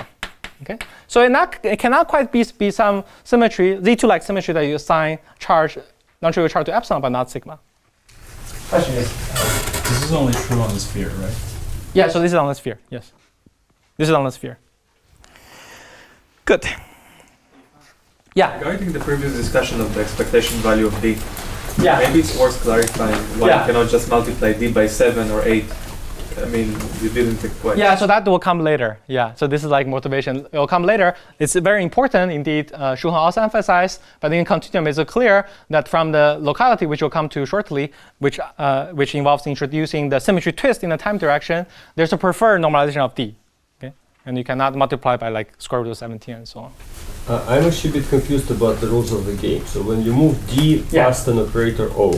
Okay? So it cannot quite be some symmetry, Z2-like symmetry that you assign charge, non-trivial charge to epsilon, but not sigma. Question is. This is only true on the sphere, right? Yeah, so this is on the sphere, yes. This is on the sphere. Good. Yeah. Regarding the previous discussion of the expectation value of D, yeah. Maybe it's worth clarifying why you cannot just multiply D by 7 or 8. I mean, you didn't quite. Yeah, so that will come later. Yeah, so this is like motivation. It will come later. It's very important, indeed. Shu Heng also emphasized, but in continuum, it's clear that from the locality, which we'll come to shortly, which involves introducing the symmetry twist in the time direction, there's a preferred normalization of D. Okay, and you cannot multiply by like square root of 17 and so on. I'm actually a bit confused about the rules of the game. So when you move D past an operator O,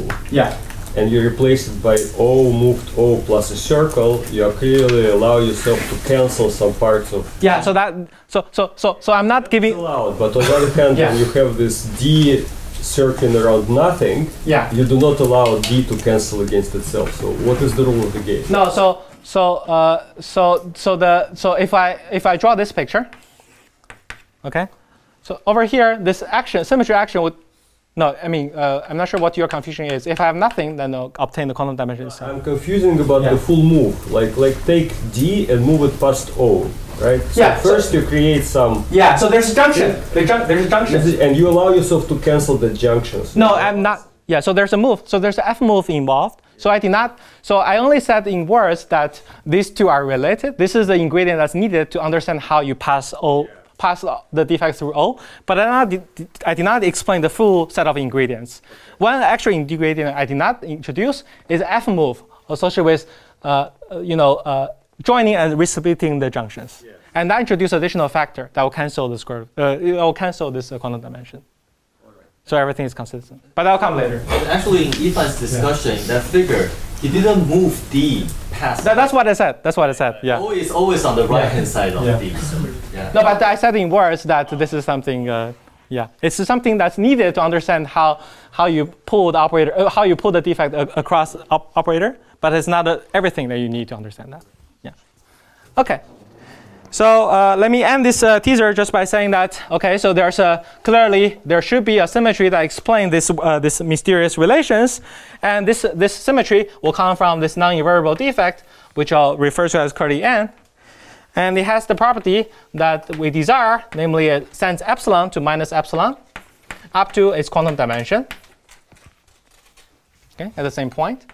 and you replace it by O moved O plus a circle, you clearly allow yourself to cancel some parts of. Yeah. So that so I'm not giving. It's allowed, but on the other hand, when you have this D circling around nothing, you do not allow D to cancel against itself. So what is the rule of the game? No. So if I draw this picture, okay. So over here, this action, symmetry action would. No, I mean, I'm not sure what your confusion is. If I have nothing, then I'll obtain the quantum dimension itself. I'm confusing about the full move. Like take D and move it past O, right? So first you create some. Yeah. So there's a junction. There's a junction. And you allow yourself to cancel the junctions. No, I'm not. Yeah. So there's a move. So there's an F move involved. So I did not. So I only said in words that these two are related. This is the ingredient that's needed to understand how you pass the defect through O, but I did not explain the full set of ingredients. One actual ingredient I did not introduce is F move associated with joining and resplitting the junctions, and that introduces additional factor that will cancel the square. It will cancel this quantum dimension. So everything is consistent, but that'll come later. But actually, in Yifan's discussion, that figure, he didn't move D past. That's what I said. That's what I said. Yeah. O is always on the right-hand side of D. Yeah. No, but I said in words that this is something. It's something that's needed to understand how you pull the operator, how you pull the defect across operator. But it's not everything that you need to understand that. Yeah. Okay. So let me end this teaser just by saying that, okay, so there's clearly there should be a symmetry that explains this mysterious relations, and this symmetry will come from this non-invertible defect, which I'll refer to as curly n, and it has the property that we desire, namely it sends epsilon to minus epsilon up to its quantum dimension, okay, at the same point.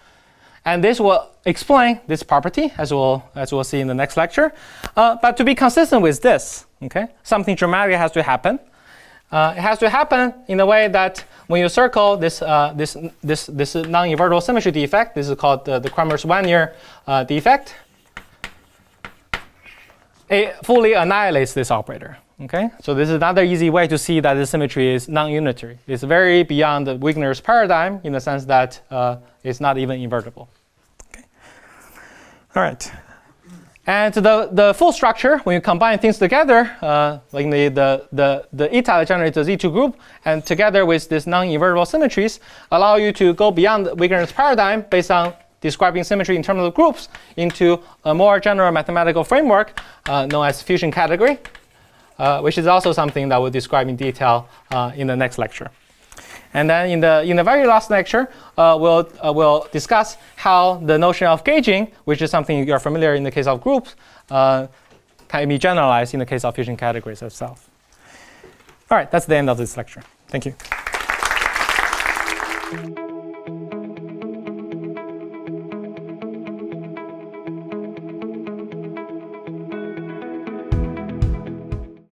And this will explain this property, as we'll see in the next lecture. But to be consistent with this, okay, something dramatic has to happen. It has to happen in a way that when you circle this non-invertible symmetry defect, this is called the Kramers-Wanier defect, it fully annihilates this operator. Okay, so this is another easy way to see that the symmetry is non-unitary. It's very beyond the Wigner's paradigm in the sense that it's not even invertible. Okay. All right. And the full structure, when you combine things together, like the eta that generates the Z2 group, and together with this non-invertible symmetries, allow you to go beyond Wigner's paradigm based on describing symmetry in terms of groups into a more general mathematical framework known as fusion category. Which is also something that we'll describe in detail in the next lecture. And then in the very last lecture, we'll discuss how the notion of gauging, which is something you're familiar in the case of groups, can be generalized in the case of fusion categories itself. All right, that's the end of this lecture. Thank you.